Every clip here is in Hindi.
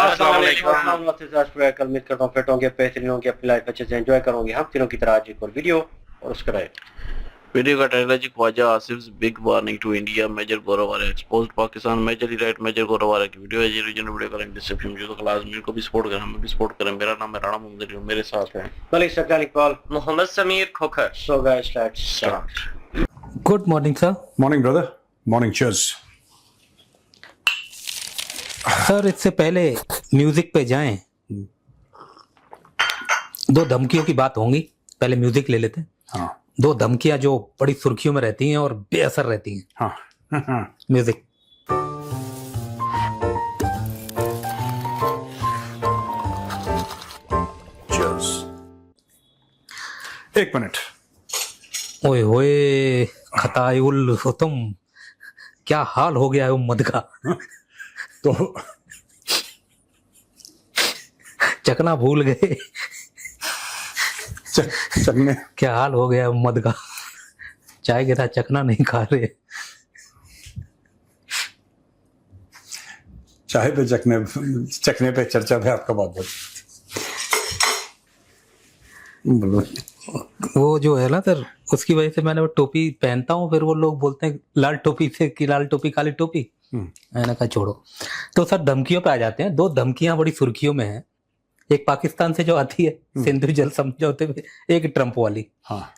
कल उम्मीद करता हूँ फिट होंगे, बेहतरीन होंगे, अपनी लाइफ अच्छे से एंजॉय करोगे। हम तीनों की तरह आज एक और वीडियो और उसका राय वीडियो का टाइटल है जी Khawaja Asif big warning to India, major Gorawala exposed Pakistan, majorly right major Gorawala की वीडियो है जी। रीजनल वीडियो का लिंक डिस्क्रिप्शन में, जो क्लास में को भी सपोर्ट करें, हमें भी सपोर्ट करें। मेरा नाम है राणा मोहम्मद, मेरे साथ हैं Malik Saqlain Iqbal, Mohammad Sameer Khokhar. So guys let's start. Good morning sir. Morning brother, morning, cheers. Sir इससे पहले म्यूजिक पे जाएं, दो धमकियों की बात होंगी, पहले म्यूजिक ले लेते हैं। हाँ, दो धमकियां जो बड़ी सुर्खियों में रहती हैं और बेअसर रहती हैं। हाँ। म्यूजिक। चीयर्स। एक मिनट। ओए होए खतायुल हो तुम, क्या हाल हो गया है उम्मद का। तो चकना भूल गए। चकने क्या हाल हो गया है उम्मद का, चाय के साथ चकना नहीं खा रहे। चाय पे चकने पे चर्चा पे आपका बहुत बहुत बोलो। वो जो है ना सर, उसकी वजह से मैंने वो टोपी पहनता हूँ, फिर वो लोग बोलते हैं लाल टोपी से कि लाल टोपी काली टोपी। मैंने कहा छोड़ो। तो सर धमकियों पे आ जाते हैं। दो धमकियां बड़ी सुर्खियों में हैं, एक पाकिस्तान से जो आती है सिंधु जल समझौते पे, एक ट्रंप वाली। हाँ,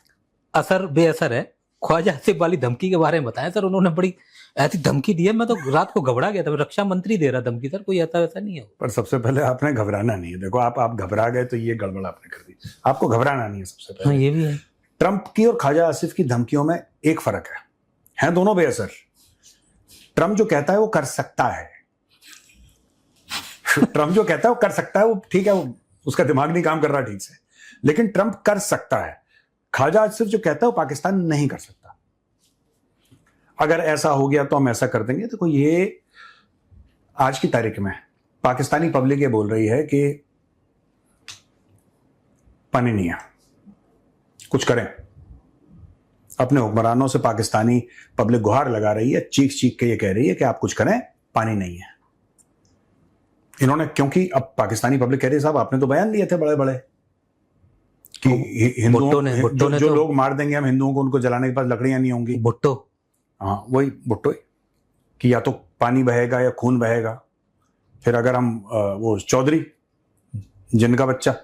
असर बेअसर है। ख्वाजा आसिफ वाली धमकी के बारे में बताएं सर। उन्होंने बड़ी ऐसी धमकी दी है, मैं तो रात को घबरा गया था। रक्षा मंत्री दे रहा धमकी सर, कोई ऐसा वैसा नहीं है। पर सबसे पहले आपने घबराना नहीं है। देखो आप घबरा गए तो ये गड़बड़ आपने कर दी। आपको घबराना नहीं है सबसे हाँ, पहले। ये भी है। ट्रंप की और ख्वाजा आसिफ की धमकियों में एक फर्क है दोनों बेअसर। ट्रंप जो कहता है वो कर सकता है। ट्रंप जो कहता है वो कर सकता है, वो ठीक है, वो उसका दिमाग नहीं काम कर रहा ठीक से, लेकिन ट्रंप कर सकता है। ख्वाजा आसिफ जो कहता है वो पाकिस्तान नहीं कर सकता। अगर ऐसा हो गया तो हम ऐसा कर देंगे। देखो ये आज की तारीख में पाकिस्तानी पब्लिक ये बोल रही है कि पानी नहीं है, कुछ करें। अपने हुक्मरानों से पाकिस्तानी पब्लिक गुहार लगा रही है, चीख चीख के ये कह रही है कि आप कुछ करें, पानी नहीं है। इन्होंने, क्योंकि अब पाकिस्तानी पब्लिक कह रही है साहब आपने तो बयान दिए थे बड़े बड़े कि हिंदुओं ने जो लोग मार देंगे हम हिंदुओं को, उनको जलाने के पास लकड़ियां नहीं होंगी। भुट्टो, हाँ वही भुट्टो कि या तो पानी बहेगा या खून बहेगा। फिर अगर हम वो चौधरी जिनका बच्चा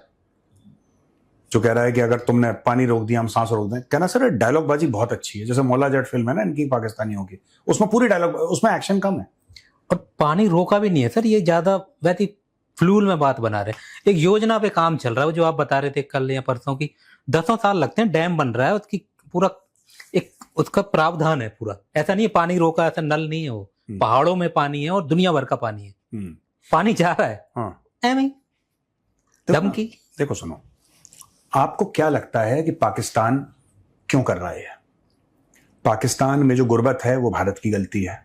जो कह रहा है कि अगर तुमने पानी रोक दिया हम सांस रोक दें, कहना सर डायलॉग बाजी बहुत अच्छी है। जैसे मौला जट फिल्म है ना इनकी पाकिस्तानियों की, उसमें पूरी डायलॉग, उसमें एक्शन कम है और पानी रोका भी नहीं है सर। ये ज्यादा वैसी फ्लूल में बात बना रहे। एक योजना पे काम चल रहा है, जो आप बता रहे थे कल या परसों की, 10 साल लगते हैं, डैम बन रहा है, उसकी पूरा एक उसका प्रावधान है पूरा। ऐसा नहीं है पानी रोका, ऐसा नल नहीं है वो। पहाड़ों में पानी है और दुनिया भर का पानी है। पानी जा रहा है। हाँ। धमकी। देखो सुनो, आपको क्या लगता है कि पाकिस्तान क्यों कर रहा है? पाकिस्तान में जो गुर्बत है वो भारत की गलती है।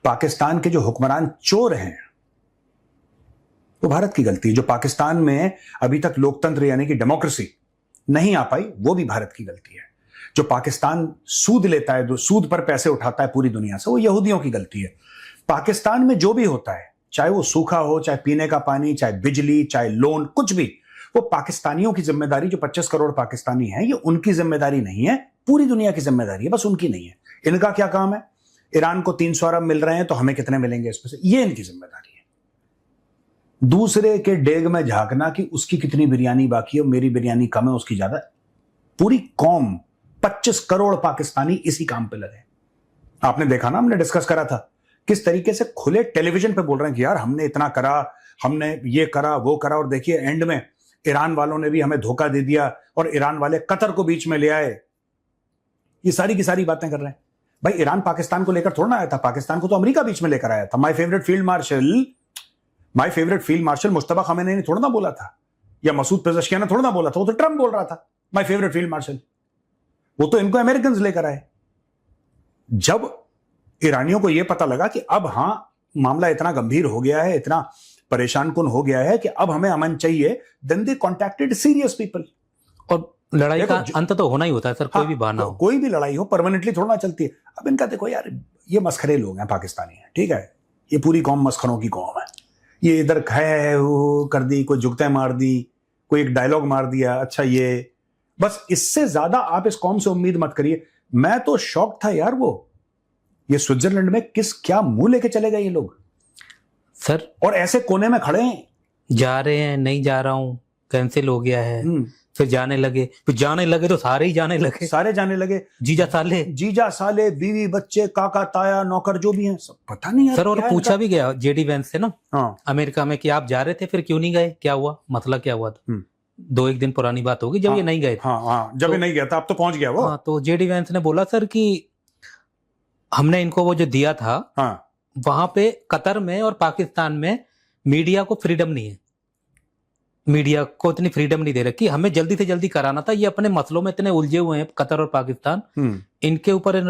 पाकिस्तान के जो हुक्मरान चोर हैं वो भारत की गलती है। जो पाकिस्तान में अभी तक लोकतंत्र यानी कि डेमोक्रेसी नहीं आ पाई वो भी भारत की गलती है। जो पाकिस्तान सूद लेता है, सूद पर पैसे उठाता है पूरी दुनिया से, वो यहूदियों की गलती है। पाकिस्तान में जो भी होता है, चाहे वो सूखा हो, चाहे पीने का पानी, चाहे बिजली, चाहे लोन, कुछ भी, वो पाकिस्तानियों की जिम्मेदारी। जो 25 करोड़ पाकिस्तानी हैं ये उनकी जिम्मेदारी नहीं है, पूरी दुनिया की जिम्मेदारी है, बस उनकी नहीं है। इनका क्या काम है? ईरान को 300 अरब मिल रहे हैं तो हमें कितने मिलेंगे इसमें से, ये इनकी जिम्मेदारी है। दूसरे के डेग में झांकना कि उसकी कितनी बिरयानी बाकी है, मेरी बिरयानी कम है उसकी ज्यादा। पूरी कौम 25 करोड़ पाकिस्तानी इसी काम पे लगे। आपने देखा ना, हमने डिस्कस करा था किस तरीके से खुले टेलीविजन पे बोल रहे हैं कि यार हमने इतना करा, हमने ये करा वो करा, और देखिए एंड में ईरान वालों ने भी हमें धोखा दे दिया और ईरान वाले कतर को बीच में ले आए। ये सारी की सारी बातें कर रहे हैं। भाई ईरान पाकिस्तान को लेकर थोड़ा ना आया था, पाकिस्तान को तो अमेरिका बीच में लेकर आया था। My favourite field marshal Mushtaba Khamenei ने थोड़ा ना बोला था, या मसूद पेज़ेश्कियान ने थोड़ा ना बोला था, वो तो ट्रंप बोल रहा था माय फेवरेट फील्ड मार्शल। वो तो इनको अमेरिकन लेकर आए। जब ईरानियों को यह पता लगा कि अब हाँ मामला इतना गंभीर हो गया है, इतना परेशान कुन हो गया है कि अब हमें अमन चाहिए, then they contacted serious people. और लड़ाई का अंत तो होना ही होता है सर, कोई भी बहाना हो, कोई भी लड़ाई हो परमानेंटली थोड़ा ना चलती है। अब इनका देखो यार, ये मस्खरे लोग हैं, पाकिस्तानी हैं, ठीक है, ये पूरी कौम मस्खरों की कौम है। ये इधर है वो कर दी, कोई जुगतें मार दी, कोई एक डायलॉग मार दिया, अच्छा ये बस, इससे ज्यादा आप इस कौम से उम्मीद मत करिए। मैं तो शॉक था यार, वो ये स्विट्जरलैंड में क्या मुंह लेके चले गए ये लोग सर, और ऐसे कोने में खड़े हैं। जा रहे हैं, नहीं जा रहा हूं, कैंसिल हो गया है, फिर जाने लगे तो सारे ही जाने लगे, सारे जाने लगे, जीजा साले, बीवी बच्चे, काका ताया नौकर जो भी हैं सब, पता नहीं यार सर। और पूछा भी गया जेडी वेंस से ना, हाँ, अमेरिका में, कि आप जा रहे थे फिर क्यों नहीं गए, क्या हुआ, मतलब क्या हुआ था। 2-1 दिन पुरानी बात होगी जब ये नहीं गए थे। हाँ, जब ये नहीं गया था, अब तो पहुंच गया वो। हाँ, तो जेडी वेंस ने बोला सर कि हमने इनको वो जो दिया था, वहां पे कतर में और पाकिस्तान में मीडिया को फ्रीडम नहीं है, मीडिया को इतनी फ्रीडम नहीं दे रखी, हमें जल्दी से जल्दी कराना था, ये अपने मसलों में इतने उलझे हुए हैं कतर और पाकिस्तान, इनके ऊपर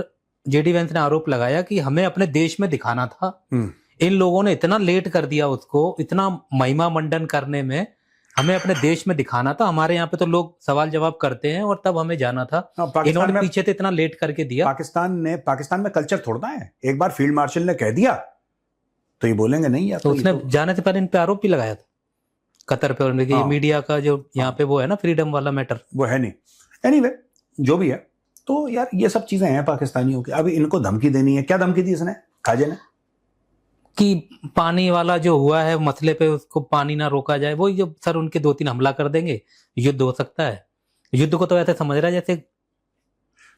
जेडी वेंस ने आरोप लगाया कि हमें अपने देश में दिखाना था, इन लोगों ने इतना लेट कर दिया उसको, इतना महिमा मंडन करने में, हमें अपने देश में दिखाना था, हमारे यहाँ पे तो लोग सवाल जवाब करते हैं और तब हमें जाना था, इन्होंने पीछे से इतना लेट करके दिया। पाकिस्तान में कल्चर थोड़ना है, एक बार फील्ड मार्शल ने कह दिया तो ये बोलेंगे नहीं यार। तो उसने जाने से पहले इन पे आरोप भी लगाया था कतर पे, और मीडिया का जो यहाँ पे वो है ना फ्रीडम वाला मैटर, वो है नहीं। एनीवे, जो भी है, तो यार ये सब चीजें हैं पाकिस्तानियों की। अभी इनको धमकी देनी है, क्या धमकी दी इसने, खाजे ने, कि पानी वाला जो हुआ है मसले पे, उसको पानी ना रोका जाए, वो जो सर उनके 2-3 हमला कर देंगे, युद्ध हो सकता है। युद्ध को तो ऐसे समझ रहा है जैसे,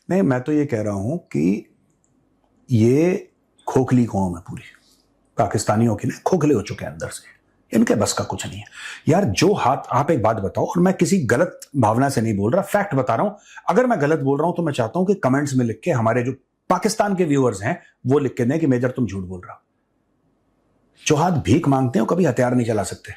नहीं, मैं तो ये कह रहा हूं कि ये खोखली कौम है पूरी, पाकिस्तानियों की ना खोखले हो चुके हैं अंदर से, इनके बस का कुछ नहीं है यार। जो हाथ, आप एक बात बताओ, और मैं किसी गलत भावना से नहीं बोल रहा, फैक्ट बता रहा हूं, अगर मैं गलत बोल रहा हूं तो मैं चाहता हूं कि कमेंट्स में लिख के हमारे जो पाकिस्तान के व्यूअर्स हैं वो लिख के दें कि मेजर तुम झूठ बोल रहा हो। जो हाथ भीख मांगते हैं वो कभी हथियार नहीं चला सकते।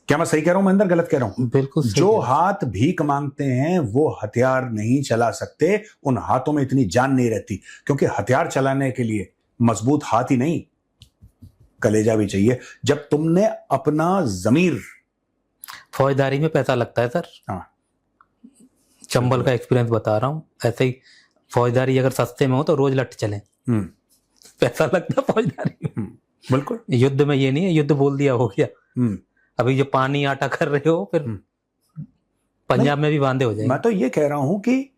क्या मैं सही कह रहा हूं महेंद्र, गलत कह रहा हूं? बिल्कुल। जो हाथ भीख मांगते हैं वो हथियार नहीं चला सकते, उन हाथों में इतनी जान नहीं रहती, क्योंकि हथियार चलाने के लिए मजबूत हाथ ही नहीं, कलेजा भी चाहिए। जब तुमने अपना जमीर, फौजदारी में पैसा लगता है सर। हाँ, चंबल का एक्सपीरियंस बता रहा हूँ, ऐसे ही फौजदारी अगर सस्ते में हो तो रोज लट चले, पैसा लगता फौजदारी में। बिल्कुल। युद्ध में ये नहीं है, युद्ध बोल दिया हो गया। अभी जो पानी आटा कर रहे हो, फिर पंजाब में भी बांधे हो जाएंगे। मैं तो ये कह रहा हूं कि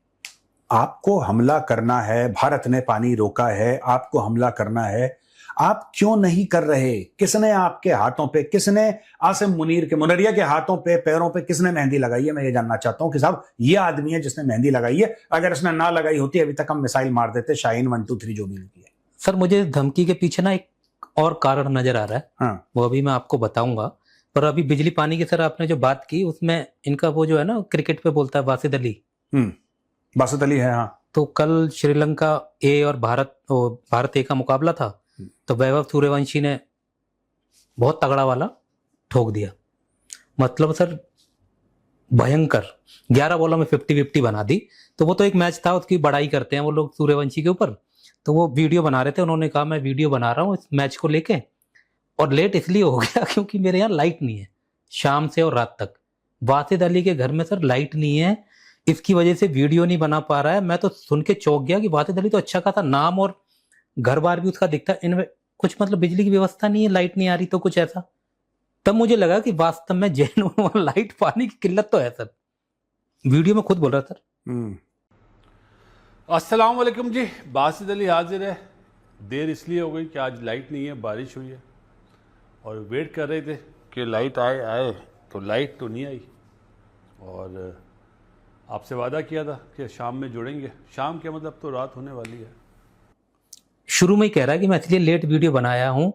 आपको हमला करना है, भारत ने पानी रोका है, आपको हमला करना है, आप क्यों नहीं कर रहे? किसने आपके हाथों पे, किसने आसिम मुनीर के, मुनरिया के हाथों पे, पैरों पे किसने मेहंदी लगाई है? मैं ये जानना चाहता हूं कि साहब ये आदमी है जिसने मेहंदी लगाई है, अगर इसने ना लगाई होती अभी तक हम मिसाइल मार देते, शाहीन 1 2 3 जो भी निकली है। सर मुझे धमकी के पीछे ना एक और कारण नजर आ रहा है। हाँ। वो अभी मैं आपको बताऊंगा, पर अभी बिजली पानी की सर आपने जो बात की उसमें इनका वो जो है ना क्रिकेट पे बोलता है वासिद अली, वासिद अली है। हाँ, तो कल श्रीलंका ए और भारत ए का मुकाबला था, तो वैभव सूर्यवंशी ने बहुत तगड़ा वाला ठोक दिया, मतलब सर भयंकर, 11 बॉलों में 50-50 बना दी। तो वो तो एक मैच था, उसकी बड़ाई करते हैं वो लोग सूर्यवंशी के ऊपर, तो वो वीडियो बना रहे थे, उन्होंने कहा मैं वीडियो बना रहा हूँ इस मैच को लेके, और लेट इसलिए हो गया क्योंकि मेरे यहाँ लाइट नहीं है शाम से और रात तक। वासिद अली के घर में सर लाइट नहीं है, इसकी वजह से वीडियो नहीं बना पा रहा है। मैं तो सुन के चौंक गया कि वासिद अली तो अच्छा खासा नाम और घर बार भी उसका दिखता है, इनमें कुछ मतलब बिजली की व्यवस्था नहीं है, लाइट नहीं आ रही, तो कुछ ऐसा। तब मुझे लगा कि वास्तव में जैन लाइट पानी की किल्लत तो है सर, वीडियो में खुद बोल रहा सर। अस्सलाम वालेकुम जी, वासिद अली हाजिर है। देर इसलिए हो गई कि आज लाइट नहीं है, बारिश हुई है और वेट कर रहे थे कि लाइट आए तो लाइट तो नहीं आई, और आपसे वादा किया था कि शाम में जुड़ेंगे। शाम के मतलब तो रात होने वाली है। शुरू में ही कह रहा है कि मैं इसलिए लेट वीडियो बनाया हूं,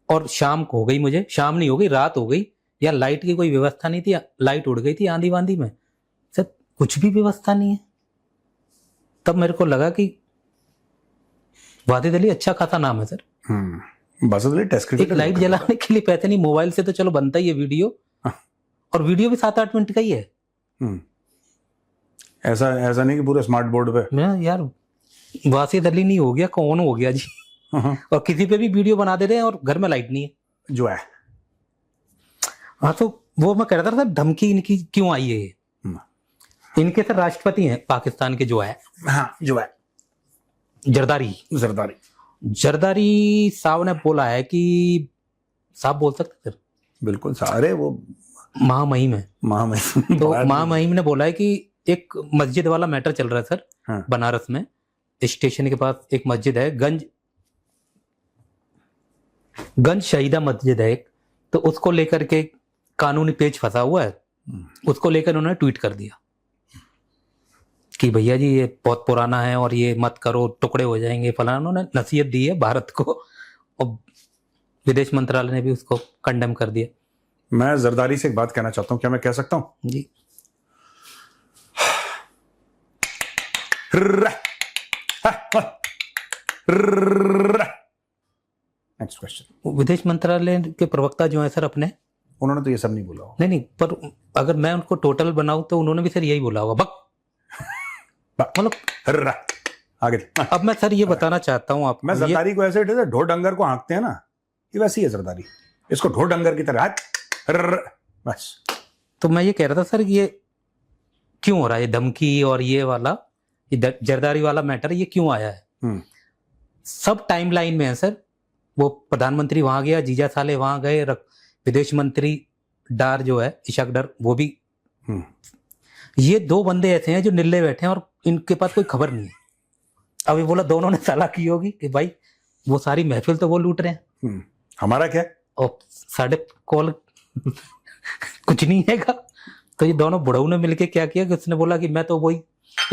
और शाम को हो गई, मुझे शाम नहीं हो गई, रात हो गई, या लाइट की कोई व्यवस्था नहीं थी, लाइट उड़ गई थी आंधी वांधी में, सर कुछ भी व्यवस्था नहीं है। तब मेरे को लगा कि वासिद अली अच्छा खासा नाम है sir. Wasid Ali test cricketer, एक लाइट जलाने के लिए पैसे नहीं, मोबाइल से तो चलो बनता ही है वीडियो, और वीडियो भी 7-8 मिनट का ही है। ऐसा नहीं कि पूरे स्मार्ट बोर्ड पे। मैं यार वासिद अली नहीं हो गया, कौन हो गया जी। और किसी पे भी वीडियो बना दे रहे हैं और घर में लाइट नहीं है जो है। हाँ, तो वो मैं कह रहा था सर, धमकी इनकी क्यों आई है? इनके सर राष्ट्रपति हैं पाकिस्तान के, जो है, हाँ, जो है जरदारी साहब ने बोला है कि, साहब बोल सकते सर, बिल्कुल सारे वो महामहिम है। महामहिम तो महामहिम ने बोला है कि एक मस्जिद वाला मैटर चल रहा है सर। हाँ। बनारस में स्टेशन के पास एक मस्जिद है, गंज शहीदा मस्जिद है एक, तो उसको लेकर के कानूनी पेच फंसा हुआ है। उसको लेकर उन्होंने ट्वीट कर दिया कि भैया जी ये बहुत पुराना है और ये मत करो, टुकड़े हो जाएंगे फलाना। उन्होंने नसीहत दी है भारत को और विदेश मंत्रालय ने भी उसको कंडेम कर दिया। मैं जरदारी से एक बात कहना चाहता हूं, क्या मैं कह सकता हूं? जी। Next question. विदेश मंत्रालय के प्रवक्ता जो है सर अपने, उन्होंने तो ये सब नहीं बोला होगा। नहीं, पर अगर मैं उनको टोटल बनाऊं तो उन्होंने भी सर यही बोला होगा, बक मतलब। आगे। अब मैं सर ये बताना चाहता हूं आपको, मैं जरदारी को ऐसे ढोर डंगर को हाँकते हैं ना, ये वैसी है जरदारी, इसको ढोर डंगर की तरह बस। तो मैं ये कह रहा था सर, ये क्यों हो रहा है ये धमकी और ये वाला ये जरदारी वाला मैटर, ये क्यों आया है? सब टाइमलाइन में है सर। वो प्रधानमंत्री वहां गया, जीजा साले वहां गए, विदेश मंत्री डार जो है इशाक डार वो भी। ये दो बंदे ऐसे हैं जो निल्ले बैठे हैं और इनके पास कोई खबर नहीं है। अभी बोला दोनों ने सलाह की होगी कि भाई वो सारी महफिल तो वो लूट रहे हैं, हमारा क्या और साढ़े कॉल कुछ नहीं हैगा। तो ये दोनों बुढ़ऊ ने मिलके क्या किया कि उसने बोला कि मैं तो वही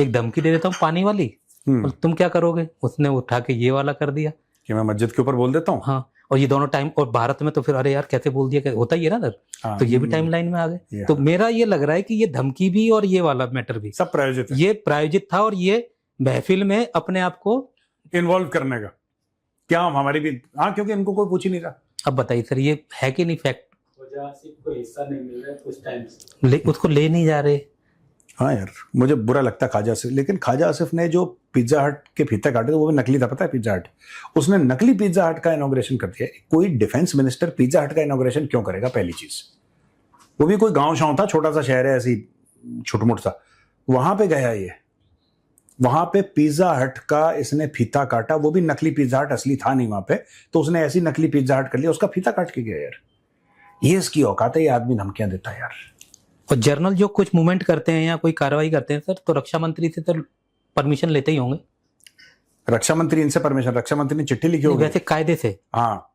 एक धमकी दे देता हूँ पानी वाली, और तुम क्या करोगे? उसने उठा के ये वाला कर दिया कि मैं मस्जिद के ऊपर बोल देता हूँ। हाँ, और ये दोनों टाइम, और भारत में तो फिर अरे यार कैसे बोल दिया, होता ही है ना सर। तो ये भी टाइमलाइन में आ गए। तो मेरा ये लग रहा है कि ये धमकी भी और ये वाला मैटर भी सब प्रायोजित है। ये प्रायोजित था, और ये महफिल में अपने आप को इन्वॉल्व करने का क्या हमारी भी। हाँ, क्योंकि इनको कोई पूछ ही नहीं रहा। अब बताइए सर, ये है कि नहीं फैक्ट? कोई हिस्सा नहीं मिल रहा है उस टाइम से, उसको ले नहीं जा रहे। हाँ यार, मुझे बुरा लगता ख्वाजा आसिफ, लेकिन ख्वाजा आसिफ ने जो पिज्जा हट के फीते काटे वो भी नकली था, पता है? पिज्जा हट, उसने नकली पिज्जा हट का इनॉग्रेशन कर दिया। कोई डिफेंस मिनिस्टर पिज्जा हट का इनॉग्रेशन क्यों करेगा? पहली चीज, वो भी कोई गांव शांव था, छोटा सा शहर है, ऐसी छुटमुट सा, वहां पे गया ये, वहां पे पिज्जा हट का इसने फीता काटा, वो भी नकली पिज्जा हट, असली था नहीं वहां पे, तो उसने ऐसी नकली पिज्जा हट कर लिया, उसका फीता काट के गया। यार ये इसकी औकात है, ये आदमी धमकियां देता है यार। और जर्नल जो कुछ मूवमेंट करते हैं या कोई कार्रवाई करते हैं सर, तो रक्षा मंत्री से तो परमिशन लेते ही होंगे। रक्षा मंत्री इनसे परमिशन, रक्षा मंत्री ने चिट्ठी लिखी होगी वैसे कायदे से। हाँ,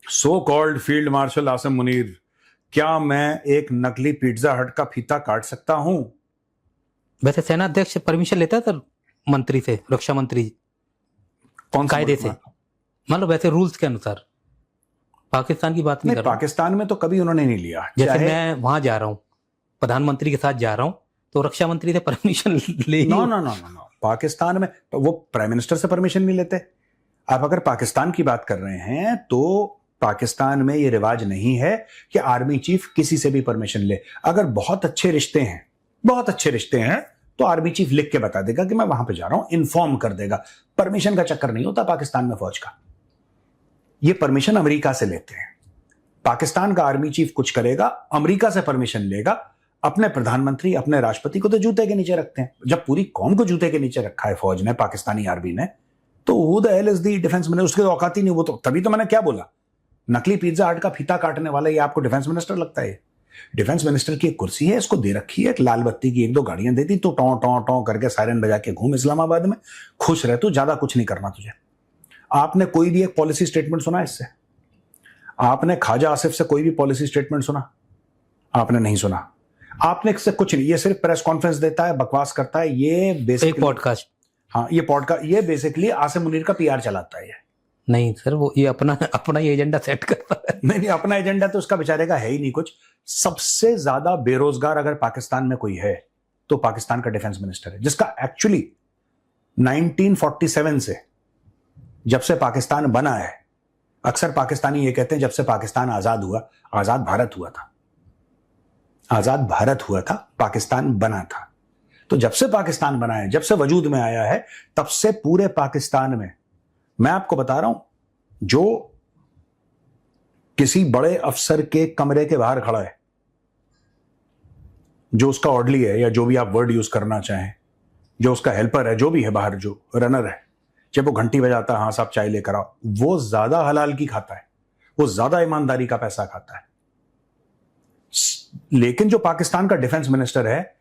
so called field marshal Asim Munir, क्या मैं एक नकली पिज्जा हट का फीता काट सकता हूं? वैसे सेना अध्यक्ष परमिशन लेता है सर मंत्री से, रक्षा मंत्री कौन कायदे से, मतलब वैसे रूल्स के अनुसार। पाकिस्तान की बात नहीं कर रहा। पाकिस्तान में तो कभी उन्होंने नहीं लिया। जैसे मैं वहां जा रहा हूं, प्रधानमंत्री के साथ जा रहा हूं, तो रक्षा मंत्री से परमिशन ले। No no no no, Pakistan में वो प्राइम मिनिस्टर से परमिशन नहीं लेते। आप अगर पाकिस्तान की बात कर रहे हैं तो पाकिस्तान में ये रिवाज नहीं है कि आर्मी चीफ किसी से भी परमिशन ले। अगर बहुत अच्छे रिश्ते हैं, बहुत अच्छे रिश्ते हैं, तो आर्मी चीफ लिख के बता देगा कि मैं वहां पे जा रहा हूं, इन्फॉर्म कर देगा। परमिशन का चक्कर नहीं होता पाकिस्तान में फौज का, ये परमिशन अमेरिका से लेते हैं। पाकिस्तान का आर्मी चीफ कुछ करेगा, अमेरिका से परमिशन लेगा। अपने प्रधानमंत्री, अपने राष्ट्रपति को तो जूते के नीचे रखते हैं। जब पूरी कौम को जूते के नीचे रखा है फौज ने, पाकिस्तानी आर्मी ने, तो who the hell is the defence minister? उसके औकात ही नहीं वो तो। तभी तो मैंने क्या बोला, नकली पिज्जा हट का फीता काटने वाला ये आपको डिफेंस मिनिस्टर लगता है? डिफेंस मिनिस्टर की एक कुर्सी है, इसको दे रखी है, एक लाल बत्ती की 1-2 गाड़ियां दे दी तो टॉ टॉ टॉ करके सायरन बजा के घूम इस्लामाबाद में, खुश रह, तो ज्यादा कुछ नहीं करना तुझे। आपने कोई भी एक पॉलिसी स्टेटमेंट सुना इससे? आपने ख्वाजा आसिफ से कोई भी पॉलिसी स्टेटमेंट सुना? आपने नहीं सुना। आपने इससे कुछ नहीं, ये सिर्फ प्रेस कॉन्फ्रेंस देता है, बकवास करता है। ये बेसिकली पॉडकास्ट, हाँ ये पॉडकास्ट, ये बेसिकली आसिम मुनीर का पीआर चलाता है। ये नहीं सर, वो ये अपना ये एजेंडा सेट करता है। नहीं, अपना एजेंडा तो उसका बेचारे का है ही नहीं कुछ। सबसे ज्यादा बेरोजगार अगर पाकिस्तान में कोई है तो पाकिस्तान का डिफेंस मिनिस्टर है, जिसका एक्चुअली 1947 से, जब से पाकिस्तान बना है, अक्सर पाकिस्तानी ये कहते हैं जब से पाकिस्तान आजाद हुआ, आजाद भारत हुआ था, आजाद भारत हुआ था, पाकिस्तान बना था। तो जब से पाकिस्तान बना है, जब से वजूद में आया है, तब से पूरे पाकिस्तान में, मैं आपको बता रहा हूं, जो किसी बड़े अफसर के कमरे के बाहर खड़ा है, जो उसका ऑर्डली है या जो भी आप वर्ड यूज करना चाहें, जो उसका हेल्पर है, जो भी है बाहर, जो रनर है, जब वो घंटी बजाता है, हाँ साहब चाय लेकर आओ, वो ज्यादा हलाल की खाता है, वो ज्यादा ईमानदारी का पैसा खाता है। लेकिन जो पाकिस्तान का डिफेंस मिनिस्टर है,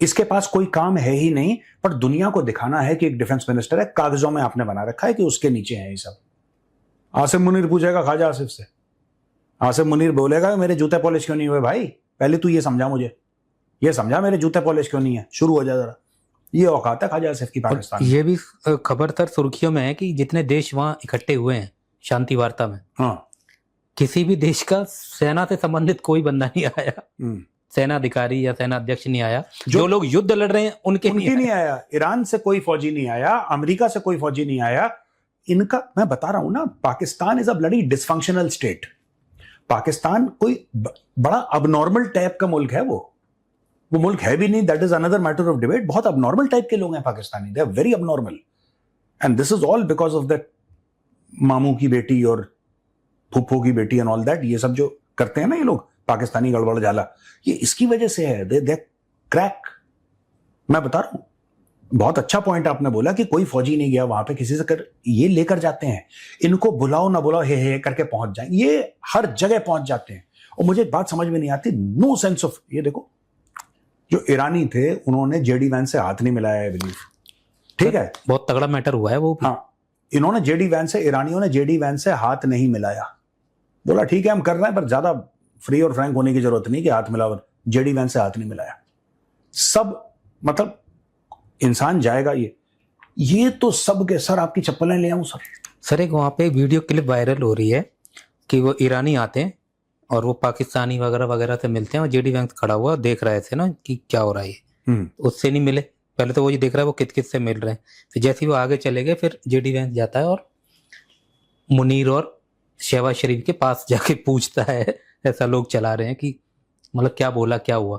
इसके पास कोई काम है ही नहीं, पर दुनिया को दिखाना है कि एक डिफेंस मिनिस्टर है, कागजों में आपने बना रखा है कि उसके नीचे है ये सब। आसिम मुनीर पूछेगा ख्वाजा आसिफ से, आसिम मुनीर बोलेगा मेरे जूते पॉलिश क्यों नहीं हुए भाई, पहले तू ये समझा, मुझे ये समझा मेरे जूते पॉलिश क्यों नहीं है, शुरू हो जा जरा। ये औकात है ख्वाजा आसिफ की पाकिस्तान में। ये भी खबर सर सुर्खियों में है कि जितने देश वहां इकट्ठे हुए हैं शांति वार्ता में, हाँ, किसी भी देश का सेना से संबंधित कोई बंदा नहीं आया, सेना अधिकारी या सेना अध्यक्ष नहीं आया। जो लोग युद्ध लड़ रहे हैं उनके नहीं आया। ईरान से कोई फौजी नहीं आया, अमेरिका से कोई फौजी नहीं आया। इनका मैं बता रहा हूं ना, Pakistan is a bloody dysfunctional state. Pakistan कोई बड़ा अबनॉर्मल टाइप का मुल्क है, वो मुल्क है भी नहीं, that is another matter of debate. बहुत अबनॉर्मल टाइप के लोग हैं Pakistani, they are very abnormal, and this is all because of that मामू की बेटी और फूफो की बेटी एंड ऑल दैट। ये सब जो करते हैं ना ये लोग, पाकिस्तानी गड़बड़ झाला, ये इसकी वजह से है। दे क्रैक। मैं बता रहा हूं, बहुत अच्छा पॉइंट आपने बोला कि कोई फौजी नहीं गया वहां पे, किसी से कर ये लेकर जाते हैं, इनको बुलाओ ना बुलाओ हे करके पहुंच जाएंगे, ये हर जगह पहुंच जाते हैं। और मुझे बात समझ में नहीं आती, नो सेंस ऑफ। ये देखो, जो ईरानी थे उन्होंने जेडी वैंस से हाथ नहीं मिलाया है, बिलीव, ठीक है, बहुत तगड़ा मैटर हुआ है वो भी। हाँ, इन्होंने जेडी वैंस से, ईरानियों ने जेडी वैंस से हाथ नहीं मिलाया। बोला ठीक है हम कर रहे हैं, पर ज्यादा फ्री और फ्रैंक होने की जरूरत नहीं कि हाथ मिलाओ। जेडी वैंस से हाथ नहीं मिलाया। सब मतलब इंसान जाएगा ये तो सब के सर आपकी चप्पलें ले आऊं सर। एक वहां पे वीडियो क्लिप वायरल हो रही है कि वो ईरानी आते हैं और वो पाकिस्तानी वगैरह वगैरह से मिलते हैं, और जेडी वैंस खड़ा हुआ देख रहे थे ना कि क्या हो रहा है। उससे नहीं मिले, पहले तो वो ये देख रहा है वो किस से मिल रहे हैं। फिर जैसे ही वो आगे चले गए, फिर जेडी वैंस जाता है और मुनीर और शहबाज शरीफ के पास जाके पूछता है, ऐसा लोग चला रहे हैं कि मतलब क्या बोला, क्या हुआ।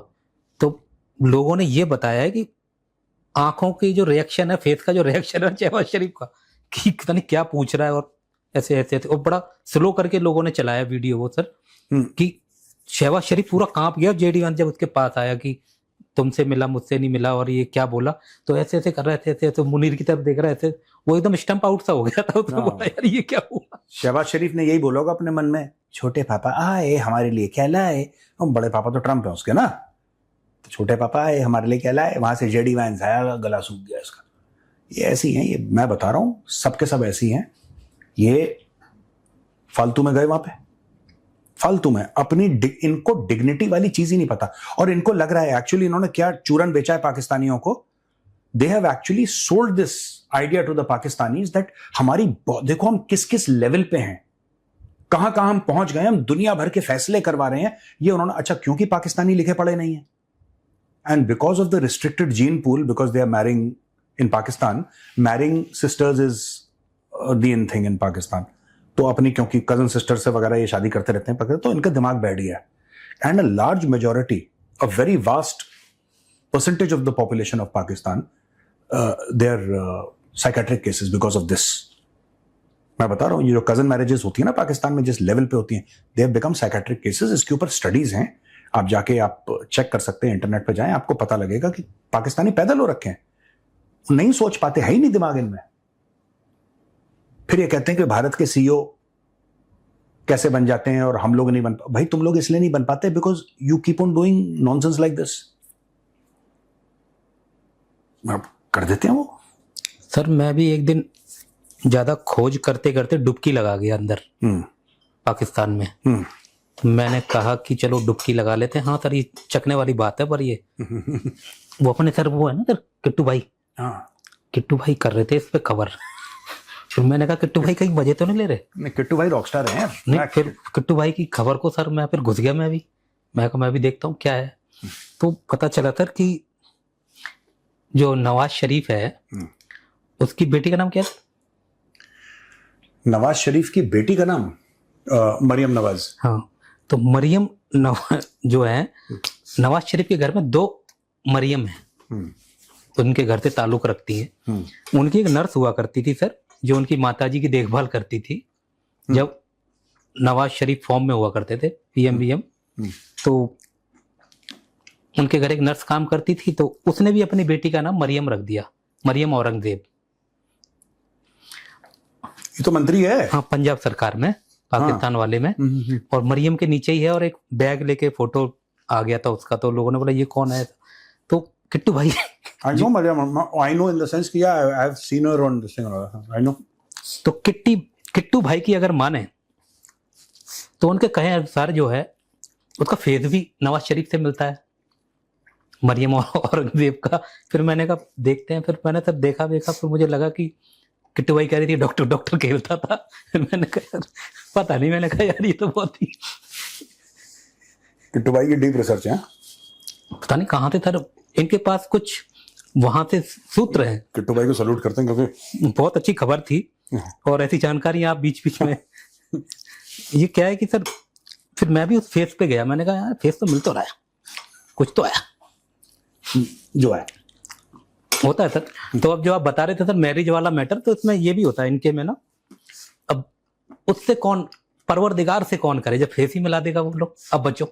तो लोगों ने ये बताया है कि आंखों की जो रिएक्शन है, फेस का जो रिएक्शन है शहबाज शरीफ का, कि पता नहीं क्या पूछ रहा है, और ऐसे ऐसे ऐसे, और बड़ा स्लो करके लोगों ने चलाया वीडियो वो सर, कि शहबाज शरीफ पूरा कांप गया जेडी वैंस जब उसके पास आया कि तुमसे मिला, मुझसे नहीं मिला, और ये क्या बोला। तो ऐसे ऐसे कर रहे थे, ऐसे तो मुनीर की तरफ देख रहा है, ऐसे वो एकदम स्टंप आउट सा हो गया था। उसने बोला यार ये क्या हुआ। शहबाज शरीफ ने यही बोला होगा अपने मन में, छोटे पापा आए हमारे लिए क्या लाए। और बड़े पापा तो ट्रम्प है उसके ना, तो छोटे पापा आए हमारे लिए क्या लाए। वहां से जेडी वैंस आया, गला सूख गया इसका। ये ऐसी हैं, ये मैं बता रहा हूं, सबके सब ऐसी हैं। ये फालतू में गए वहां पे, फालतू में अपनी इनको डिग्निटी वाली चीज ही नहीं पता। और इनको लग रहा है एक्चुअली इन्होंने क्या चूरन बेचा है पाकिस्तानियों को। They have actually sold this idea to the Pakistanis that हमारी, देखो हम किस किस लेवल पे हैं, कहां कहां हम पहुंच गए, हम दुनिया भर के फैसले करवा रहे हैं। ये उन्होंने, अच्छा क्योंकि पाकिस्तानी लिखे पढ़े नहीं है, and because of the restricted gene pool, because they are marrying in Pakistan, marrying sisters is the in thing in Pakistan. तो अपनी क्योंकि कजन सिस्टर से वगैरह ये शादी करते रहते हैं, तो इनका दिमाग बैठ गया है। And a large majority, a very vast percentage of the population of Pakistan, their psychiatric cases because of this. मैं बता रहा हूँ, ये जो कजन मैरिजेस होती है ना पाकिस्तान में, जिस लेवल पे होती हैं, they have become psychiatric cases. इसके ऊपर स्टडीज हैं, आप जाके आप चेक कर सकते हैं, इंटरनेट पे जाएं, आपको पता लगेगा कि पाकिस्तानी पैदल हो रखे हैं, नहीं सोच पाते, है ही नहीं दिमाग इनमें। फिर ये कहते हैं कि भारत के सीईओ कैसे बन जाते हैं और हम लोग नहीं बन पाते। भाई तुम लोग इसलिए नहीं बन पाते because you keep on doing nonsense like this. कर देते हैं वो। सर मैं भी एक दिन ज्यादा खोज करते करते डुबकी लगा गया अंदर पाकिस्तान में। मैंने कहा कि चलो डुबकी लगा लेते हैं। हाँ सर, ये चकने वाली बात है, पर ये वो अपने सर वो है ना सर किट्टू भाई, किट्टू भाई कर रहे थे इस पे कवर। फिर मैंने कहा किट्टू भाई कहीं मजे तो नहीं ले रहे? नहीं, किट्टू भाई रॉकस्टार हैं। नहीं, फिर किट्टू भाई की खबर को सर मैं फिर घुस गया। मैं कहा मैं भी देखता हूँ क्या है। तो पता चला सर कि जो नवाज शरीफ है उसकी बेटी का नाम क्या है? नवाज शरीफ की बेटी का नाम मरियम नवाज। हाँ, तो मरियम नवाज जो है, नवाज शरीफ के घर में 2 मरियम है, उनके घर से ताल्लुक रखती है। उनकी एक नर्स हुआ करती थी सर, जो उनकी माताजी की देखभाल करती थी जब नवाज शरीफ फॉर्म में हुआ करते थे, पीएमवीएम। तो उनके घर एक नर्स काम करती थी, तो उसने भी अपनी बेटी का नाम मरियम रख दिया, मरियम औरंगजेब। ये तो मंत्री है। हाँ, पंजाब सरकार में। पाकिस्तान वाले में, और मरियम के नीचे ही है, और एक बैग लेके फोटो आ गया था उसका, तो लोगों ने बोला ये कौन है, तो किट्टू भाई I know Mariam. I know in the sense कि I have seen her on this thing. I know. तो किट्टू भाई की अगर माने तो उनके कहे अनुसार जो है उसका फेस भी नवाज शरीफ से मिलता है, मरियम और औरंगजेब का। फिर मैंने कहा देखते हैं, फिर मैंने तब देखा फिर मुझे लगा कि किट्टू भाई कह रही थी डॉक्टर खेलता था। फिर मैंने कहा पता नहीं, मैंने कहा यार ये तो बहुत ही किट्टू भाई की डीप रिसर्च है। पता नहीं कहाँ थे सर, इनके पास कुछ वहां से सूत्र हैं। किट्टू भाई को सैल्यूट करते हैं क्योंकि बहुत अच्छी खबर थी, और ऐसी जानकारी आप बीच में ये क्या है कि सर फिर मैं भी उस फेस पे गया, मैंने कहा यार फेस तो मिल तो रहा है, कुछ तो आया जो है होता है सर। तो अब जो आप बता रहे थे सर मैरिज वाला मैटर, तो इसमें ये भी होता है इनके में ना, अब उससे कौन परवरदिगार से कौन करे, जब फेस ही मिला देगा वो लोग। अब बच्चों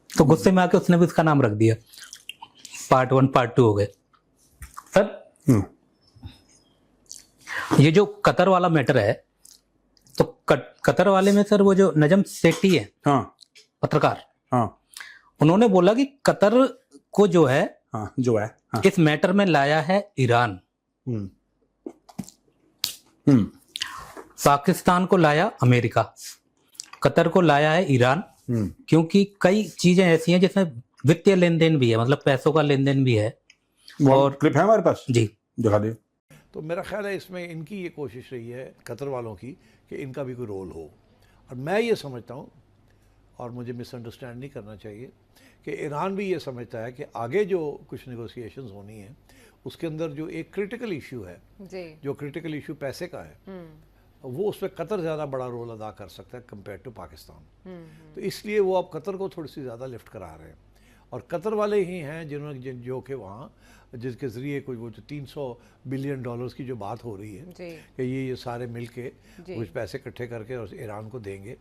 तो गुस्से में आके उसने भी उसका नाम रख दिया, पार्ट 1 पार्ट 2 हो गए सर। ये जो कतर वाला मैटर है, तो कतर वाले में सर वो जो नजम सेठी है, हाँ पत्रकार, हाँ, उन्होंने बोला कि कतर को जो है, हाँ, जो है, हाँ, इस मैटर में लाया है ईरान, पाकिस्तान को लाया अमेरिका, कतर को लाया है ईरान, क्योंकि कई चीजें ऐसी हैं जिसमें वित्तीय लेन देन भी है, मतलब पैसों का लेन देन भी है। और क्लिप है हमारे पास, जी दिखा दे। तो मेरा ख्याल है इसमें इनकी ये कोशिश रही है कतर वालों की कि इनका भी कोई रोल हो, और मैं ये समझता हूँ, और मुझे मिसअंडरस्टैंड नहीं करना चाहिए, कि ईरान भी ये समझता है कि आगे जो कुछ नेगोशिएशंस होनी है उसके अंदर जो एक क्रिटिकल इशू है, जो क्रिटिकल इशू पैसे का है, वो उसमें कतर ज़्यादा बड़ा रोल अदा कर सकता है कंपेयर टू पाकिस्तान। तो इसलिए वो अब कतर को थोड़ी सी ज़्यादा लिफ्ट करा रहे हैं, और कतर वाले ही हैं जिन्होंने जो कि वहाँ जिसके ज़रिए कोई वो जो $300 बिलियन की जो बात हो रही है कि ये सारे मिल के कुछ पैसे इकट्ठे करके और ईरान को देंगे,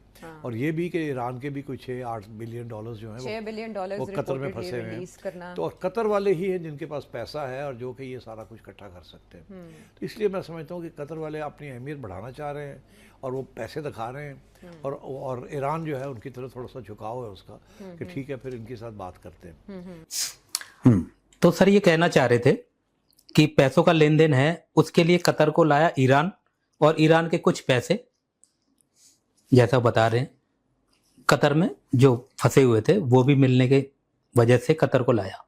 और ये भी कि ईरान के भी कुछ 6-8 बिलियन डॉलर्स जो हैं $6 बिलियन वो कतर में फंसे हुए हैं। तो और कतर वाले ही हैं जिनके पास पैसा है और जो कि ये सारा कुछ इकट्ठा कर सकते हैं। तो इसलिए मैं समझता हूँ कि कतर वाले अपनी अहमियत बढ़ाना चाह रहे हैं और वो पैसे दिखा रहे हैं, और ईरान जो है उनकी तरफ थोड़ा सा झुकाव है उसका कि ठीक है फिर इनके साथ बात करते हैं। तो सर ये कहना चाह रहे थे कि पैसों का लेन देन है, उसके लिए कतर को लाया ईरान, और ईरान के कुछ पैसे जैसा बता रहे हैं कतर में जो फंसे हुए थे वो भी मिलने के वजह से कतर को लाया।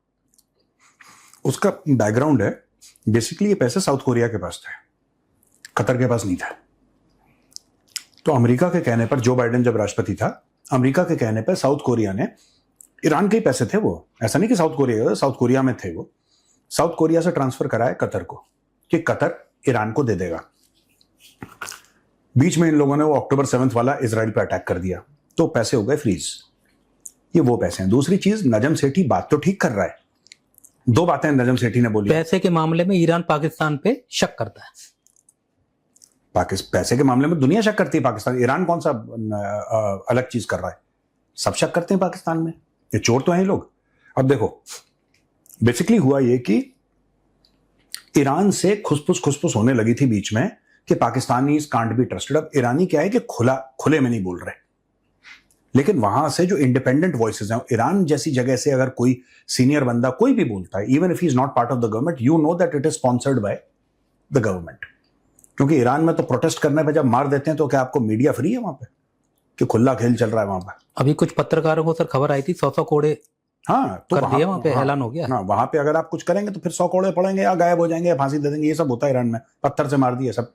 उसका बैकग्राउंड है बेसिकली ये पैसे साउथ कोरिया के पास थे, कतर के पास नहीं था। तो अमेरिका के कहने पर, जो बाइडेन जब राष्ट्रपति था, अमेरिका के कहने पर साउथ कोरिया ने, ईरान के ही पैसे थे वो, ऐसा नहीं कि साउथ कोरिया में थे वो, साउथ कोरिया से ट्रांसफर कराए कतर को कि कतर ईरान को दे देगा। बीच में इन लोगों ने वो अक्टूबर 7 वाला इजराइल पे अटैक कर दिया, तो पैसे हो गए फ्रीज। ये वो पैसे हैं। दूसरी चीज, नजम सेठी बात तो ठीक कर रहा है, 2 बातें नजम सेठी ने बोली। पैसे के मामले में ईरान पाकिस्तान पे शक करता है, पैसे के मामले में दुनिया शक करती है पाकिस्तान, ईरान कौन सा अलग चीज कर रहा है, सब शक करते हैं पाकिस्तान में, ये चोर तो हैं लोग। अब देखो बेसिकली हुआ ये कि ईरान से खुसफुस होने लगी थी बीच में कि पाकिस्तानी कांट बी ट्रस्टेड। अब ईरानी क्या है कि खुले में नहीं बोल रहे, लेकिन वहां से जो इंडिपेंडेंट वॉइसेस हैं, ईरान जैसी जगह से अगर कोई सीनियर बंदा कोई भी बोलता है, even if he is not part of the government, you know that it is sponsored by the government. क्योंकि ईरान में तो प्रोटेस्ट करने पर जब मार देते हैं तो क्या आपको मीडिया फ्री है वहां पे कि खुला खेल चल रहा है वहां पर? अभी कुछ पत्रकारों को सर खबर आई थी 100 कोड़े हाँ तो कर दिया वहां पे, ऐलान हो गया। हाँ, वहां पे अगर आप कुछ करेंगे तो फिर 100 कोड़े पड़ेंगे या गायब हो जाएंगे या फांसी दे देंगे, ये सब होता है ईरान में, पत्थर से मार दिया सब।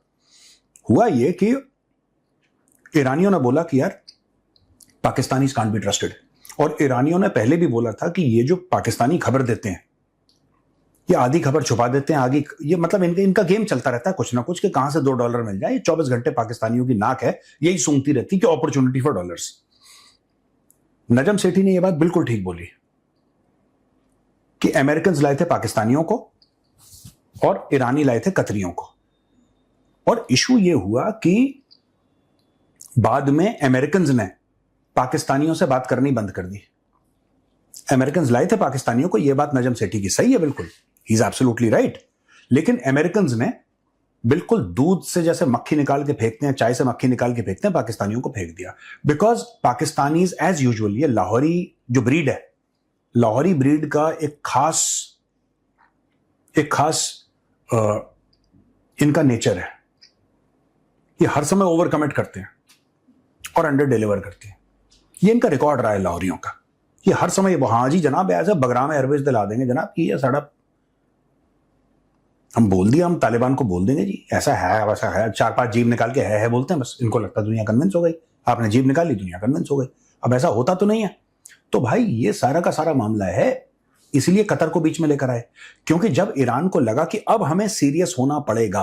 हुआ ये कि ईरानियों ने बोला कि यार पाकिस्तानी कांट बी ट्रस्टेड, और ईरानियों ने पहले भी बोला था कि ये जो पाकिस्तानी खबर देते हैं, ये आधी खबर छुपा देते हैं, आगे ये मतलब इनका गेम चलता रहता है कुछ ना कुछ कि कहां से $2 मिल जाए। ये 24 घंटे पाकिस्तानियों की नाक है, यही सूंघती रहती कि opportunity for dollars. Najam Sethi ने यह बात बिल्कुल ठीक बोली कि अमेरिकन लाए थे पाकिस्तानियों को और ईरानी लाए थे कतरियों को, और इशू यह हुआ कि बाद में अमेरिकन ने पाकिस्तानियों से बात करनी बंद कर दी। अमेरिकन लाए थे पाकिस्तानियों को, यह बात नजम सेठी की सही है, बिल्कुल, ही इज एब्सोल्युटली राइट। लेकिन अमेरिकन ने बिल्कुल दूध से जैसे मक्खी निकाल के फेंकते हैं, चाय से मक्खी निकाल के फेंकते हैं, पाकिस्तानियों को फेंक दिया। बिकॉज पाकिस्तानीज एज यूजुअल, ये लाहौरी जो ब्रीड है, लाहौरी ब्रीड का एक खास इनका नेचर है। ये हर समय ओवर कमिट करते हैं और अंडर डिलीवर करते हैं। ये इनका रिकॉर्ड रहा है लाहौरियों का। ये हर समय हाँ जी जनाब ऐसे बगराम एयरवेज दिला देंगे जनाब कि ये साड़ा हम बोल दिया, हम तालिबान को बोल देंगे जी ऐसा है वैसा है, 4-5 जीभ निकाल के है बोलते हैं, बस इनको लगता दुनिया कन्विंस हो गई। आपने जीभ निकाली, दुनिया कन्विंस हो गई। अब ऐसा होता तो नहीं है। तो भाई ये सारा का सारा मामला है, इसलिए कतर को बीच में लेकर आए, क्योंकि जब ईरान को लगा कि अब हमें सीरियस होना पड़ेगा,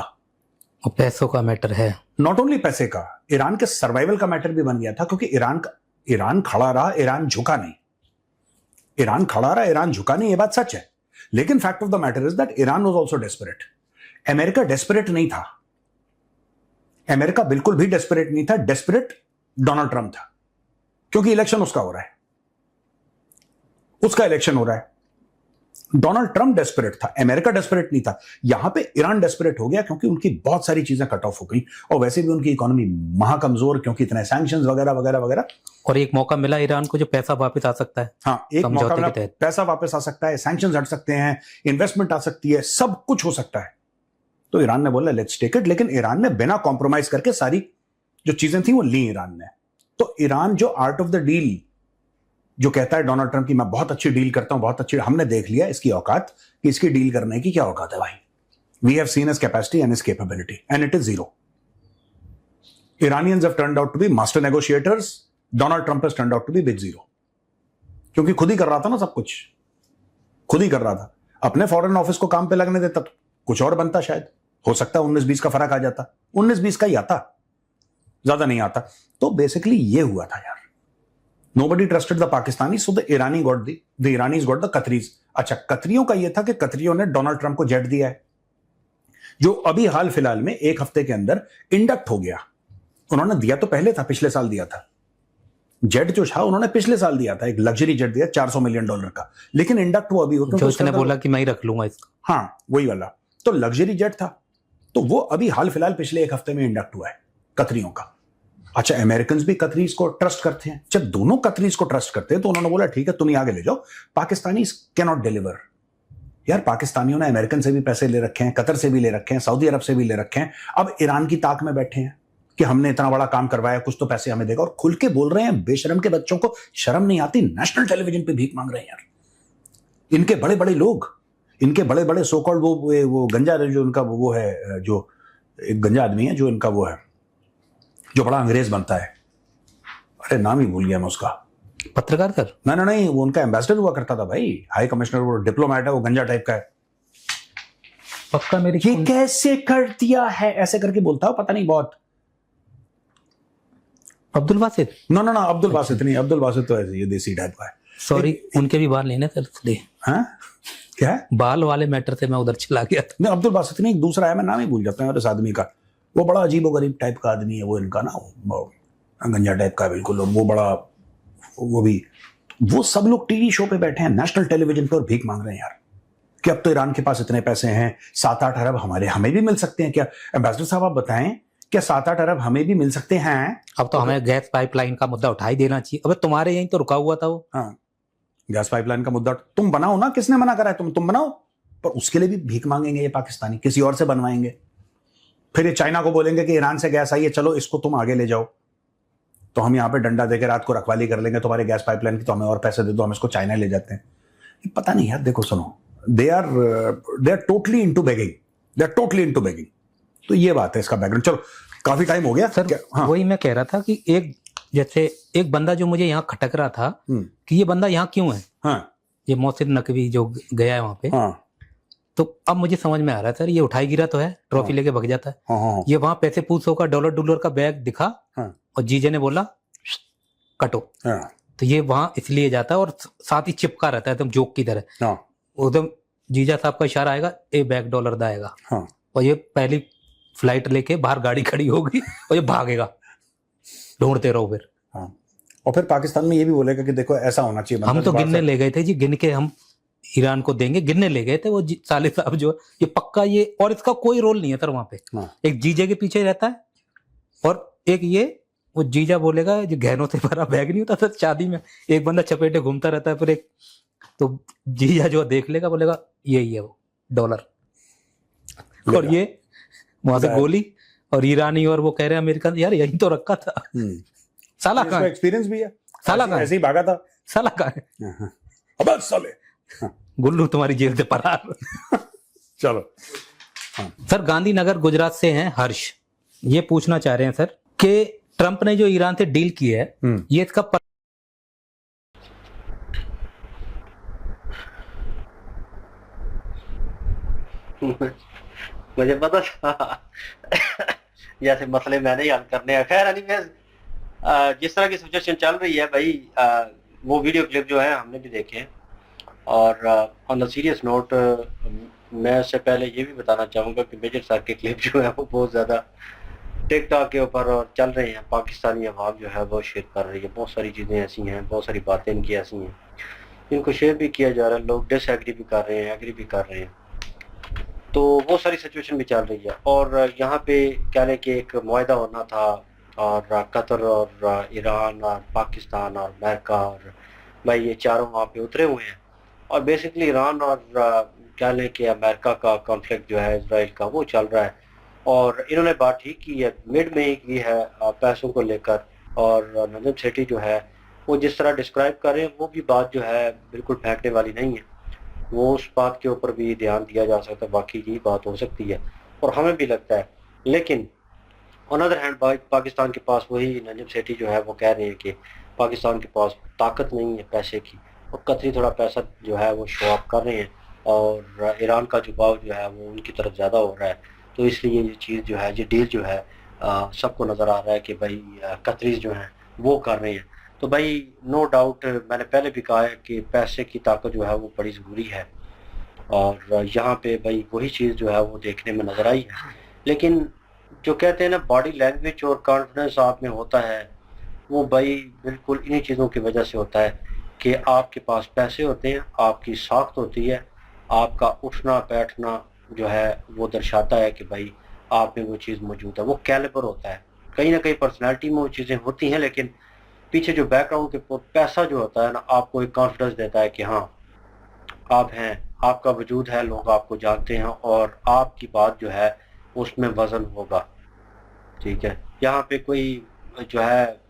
और पैसों का मैटर है, नॉट ओनली पैसे का, ईरान के सर्वाइवल का मैटर भी बन गया था। क्योंकि ईरान खड़ा रहा, ईरान झुका नहीं। ईरान खड़ा रहा, ईरान झुका नहीं, ये बात सच है। लेकिन fact of the matter is that Iran was also desperate. America desperate नहीं था, अमेरिका बिल्कुल भी डेस्परेट नहीं था। डेस्परेट डोनाल्ड ट्रंप था, क्योंकि इलेक्शन उसका हो रहा है, उसका इलेक्शन हो रहा है। डोनाल्ड ट्रंप डेस्परेट था, अमेरिका डेस्परेट नहीं था। यहां पे ईरान डेस्परेट हो गया क्योंकि उनकी बहुत सारी चीजें कट ऑफ हो गई, और वैसे भी उनकी इकोनॉमी महाकमजोर, क्योंकि इतने सैंक्शंस वगैरह वगैरह वगैरह। और एक मौका मिला ईरान को जो पैसा वापस आ सकता है। हाँ, एक मौका समझौते मिला, के तहत। पैसा वापस आ सकता है, सैंक्शंस हट सकते हैं, इन्वेस्टमेंट आ सकती है, सब कुछ हो सकता है। तो ईरान ने बोला लेट्स टेक इट। लेकिन ईरान ने बिना कॉम्प्रोमाइज करके सारी जो चीजें थी वो ली ईरान ने। तो ईरान जो आर्ट ऑफ द डील जो कहता है डोनाल्ड ट्रंप की मैं बहुत अच्छी डील करता हूं, बहुत अच्छी, हमने देख लिया इसकी औकात कि इसकी डील करने की क्या औकात है भाई। We have seen his capacity and his capability and it is zero. Iranians have turned out to be master negotiators. Donald Trump has turned out to be big zero. क्योंकि खुद ही कर रहा था ना, सब कुछ खुद ही कर रहा था। अपने फॉरेन ऑफिस को काम पे लगने देता तो कुछ और बनता, शायद हो सकता है 19-20 का फर्क आ जाता, 19-20 का ही आता, ज्यादा नहीं आता। तो बेसिकली ये हुआ था यार। Nobody trusted the Pakistanis, so the Iranis got the Qataris. अच्छा, कतरियों का ये था कि कतरियों ने डोनाल्ड ट्रंप को जेट दिया है, जो अभी हाल फिलहाल में 1 हफ्ते के अंदर इंडक्ट हो गया। उन्होंने दिया तो पहले था, पिछले साल दिया था जेट जो था, उन्होंने पिछले साल दिया था, एक लग्जरी जेट दिया $400 मिलियन का, लेकिन इंडक्ट वो अभी हो, जो उसने बोला कि मैं ही रख लूंगा इसको। हाँ, वही वाला। तो लग्जरी जेट था, तो वो अभी हाल फिलहाल पिछले 1 हफ्ते में इंडक्ट हुआ है कतरियों का। अच्छा, अमेरिकन भी कतरीज को ट्रस्ट करते हैं। जब दोनों कतरीज को ट्रस्ट करते हैं तो उन्होंने बोला ठीक है तुम ही आगे ले जाओ, पाकिस्तानी कैन नॉट डिलीवर। यार, पाकिस्तानियों ने अमेरिकन से भी पैसे ले रखे हैं, कतर से भी ले रखे हैं, सऊदी अरब से भी ले रखे हैं। अब ईरान की ताक में बैठे हैं कि हमने इतना बड़ा काम करवाया, कुछ तो पैसे हमें देगा, और खुल के बोल रहे हैं। बेशरम के बच्चों को शर्म नहीं आती, नेशनल टेलीविजन पे भीख मांग रहे हैं यार। इनके बड़े बड़े लोग, इनके बड़े बड़े सो कॉल्ड वो गंजा, जो उनका वो है, जो एक गंजा आदमी है जो इनका वो है, जो बड़ा अंग्रेज बनता है, अरे नाम ही भूल गया मैं उसका, पत्रकार सर? नहीं, वो उनका एम्बेसडर हुआ करता था भाई, हाई कमिश्नर, वो डिप्लोमेट है, वो गंजा टाइप का है। पक्का मेरी ये कैसे कर दिया है, ऐसे करके बोलता है, पता नहीं बहुत। अब्दुल बासित? नो, अब्दुल बासित नहीं, अब्दुल बासित तो ऐसे ये देसी टाइप का है। सॉरी, उनके भी बाल नहीं ना सर, इसलिए। हाँ, क्या है? बाल वाले मैटर से मैं उधर चला गया था। नहीं, अब्दुल बासित नहीं, एक दूसरा है, मैं नाम ही भूल जाता हूँ इस आदमी का। वो बड़ा अजीबोगरीब टाइप का आदमी है वो, इनका ना गंजा टाइप का बिल्कुल। वो बड़ा, वो भी, वो सब लोग टीवी शो पे बैठे हैं, नेशनल टेलीविजन पे, और भीख मांग रहे हैं यार कि अब तो ईरान के पास इतने पैसे हैं, 7-8 अरब हमें भी मिल सकते हैं क्या? एम्बेसडर साहब आप बताएं, क्या 7-8 अरब हमें भी मिल सकते हैं? अब तो हमें गैस पाइपलाइन का मुद्दा उठा ही देना चाहिए। अबे तुम्हारे यहीं तो रुका हुआ था वो। हाँ, गैस पाइपलाइन का मुद्दा तुम बनाओ ना, किसने मना करा है? तुम बनाओ, पर उसके लिए भी भीख मांगेंगे ये पाकिस्तानी, किसी और से बनवाएंगे। फिर ये चाइना को बोलेंगे कि ईरान से गैस आई है, चलो इसको तुम आगे ले जाओ, तो हम यहाँ पे डंडा देकर रात को रखवाली कर लेंगे तुम्हारे गैस पाइपलाइन की, तो हमें और पैसे दे दो, हम इसको चाइना ले जाते हैं। पता नहीं यार, देखो सुनो, they are totally into begging. तो ये बात है इसका बैकग्राउंड। चलो, काफी टाइम हो गया सर। हाँ, वही मैं कह रहा था कि एक बंदा जो मुझे यहाँ खटक रहा था कि ये बंदा यहाँ क्यों है। हाँ, ये मोहसिन नकवी जो गया है वहां पे। हाँ, तो अब मुझे समझ में आ रहा है सर, ये उठाई गिरा तो है, ट्रॉफी लेके भग जाता है। हाँ, ये वहां पैसे पूछो का $1 का बैग दिखा, और जीजे ने बोला कटो। तो ये वहां इसलिए जाता है, और साथ ही चिपका रहता है एकदम जोक की तरह। एकदम जीजा साहब का इशारा आएगा, ए बैग $1 दा आएगा, और ये पहली फ्लाइट लेके बाहर गाड़ी खड़ी होगी और ये भागेगा, ढूंढते रहो फिर। और फिर पाकिस्तान में ये भी बोलेगा कि देखो ऐसा होना चाहिए। हम तो गिनने ले गए थे जी, गिन के हम ईरान को देंगे, गिरने ले गए थे वो साले साहब जो ये पक्का ये, और इसका कोई रोल नहीं है सर वहां पे। हाँ। एक जीजे के पीछे रहता है और एक ये वो जीजा बोलेगा जो गहनों से भरा बैग नहीं होता सर शादी में, एक बंदा चपेटे घूमता रहता है, फिर एक तो जीजा जो देख लेगा बोलेगा यही है वो डॉलर, और ये वहां से गोली, और ईरानी और वो कह रहे हैं अमेरिकन यार यही तो रखा था। साला कहाँ है? एक्सपीरियंस भी है, साला कहाँ है? ऐसे ही भागा था। साला कहाँ है? अबे साले। गुल्लू तुम्हारी जेल से फरार। चलो सर गांधीनगर गुजरात से हैं हर्ष, ये पूछना चाह रहे हैं सर कि ट्रंप ने जो ईरान से डील की है ये इसका मुझे पता था जैसे मसले मैंने ही हल करने हैं। खैर एनीवेज, जिस तरह की सिचुएशन चल रही है भाई, वो वीडियो क्लिप जो है हमने भी देखे हैं। और ऑन द सीरियस नोट मैं उससे पहले ये भी बताना चाहूँगा कि मेजर सर के क्लिप जो है वो बहुत ज़्यादा टिकटॉक के ऊपर और चल रहे हैं, पाकिस्तानी अवाम जो है वो शेयर कर रही है। बहुत सारी चीज़ें ऐसी हैं, बहुत सारी बातें इनकी ऐसी हैं जिनको शेयर भी किया जा रहा है, लोग डिसएग्री भी कर रहे हैं, एग्री भी कर रहे हैं। तो वो सारी सिचुएशन भी चल रही है। और यहाँ पे क्या है कि एक मुआहदा होना था, और कतर और ईरान और पाकिस्तान और अमेरिका और भाई ये चारों वहाँ पे उतरे हुए हैं। और बेसिकली ईरान और क्या है कि अमेरिका का कॉन्फ्लिक्ट जो है इसराइल का वो चल रहा है। और इन्होंने बात ठीक की है, मिड में ही की है पैसों को लेकर। और नजम सेठी जो है वो जिस तरह डिस्क्राइब कर रहे हैं वो भी बात जो है बिल्कुल फेंकने वाली नहीं है, वो उस बात के ऊपर भी ध्यान दिया जा सकता है, बाकी ये बात हो सकती है और हमें भी लगता है। लेकिन ऑन अदर हैंड पाकिस्तान के पास वही नजम सेठी जो है वो कह रहे हैं कि पाकिस्तान के पास ताकत नहीं है पैसे की, और कतरी थोड़ा पैसा जो है वो शो ऑफ कर रहे हैं, और ईरान का झुकाव जो है वो उनकी तरफ ज़्यादा हो रहा है। तो इसलिए ये चीज़ जो है, ये डील जो है सबको नज़र आ रहा है कि भाई कतरीज जो हैं वो कर रहे हैं। तो भाई नो डाउट, मैंने पहले भी कहा है कि पैसे की ताकत जो है वो बड़ी ज़रूरी है, और यहाँ पे भाई वही चीज़ जो है वो देखने में नज़र आई है। लेकिन जो कहते हैं ना बॉडी लैंग्वेज और कॉन्फिडेंस आप में होता है, वो भाई बिल्कुल इन्हीं चीज़ों की वजह से होता है कि आपके पास पैसे होते हैं, आपकी साख्त होती है, आपका उठना बैठना जो है वो दर्शाता है कि भाई आप में वो चीज़ मौजूद है, वो कैलिबर होता है। कहीं ना कहीं पर्सनैलिटी में वो चीज़ें होती हैं, लेकिन पीछे जो बैकग्राउंड के पैसा जो होता है ना, आपको एक कॉन्फिडेंस देता है कि हाँ आप हैं, आपका वजूद है, लोग आपको जानते हैं और आपकी बात जो है उसमें वजन होगा। ठीक है, यहाँ पे कोई जो है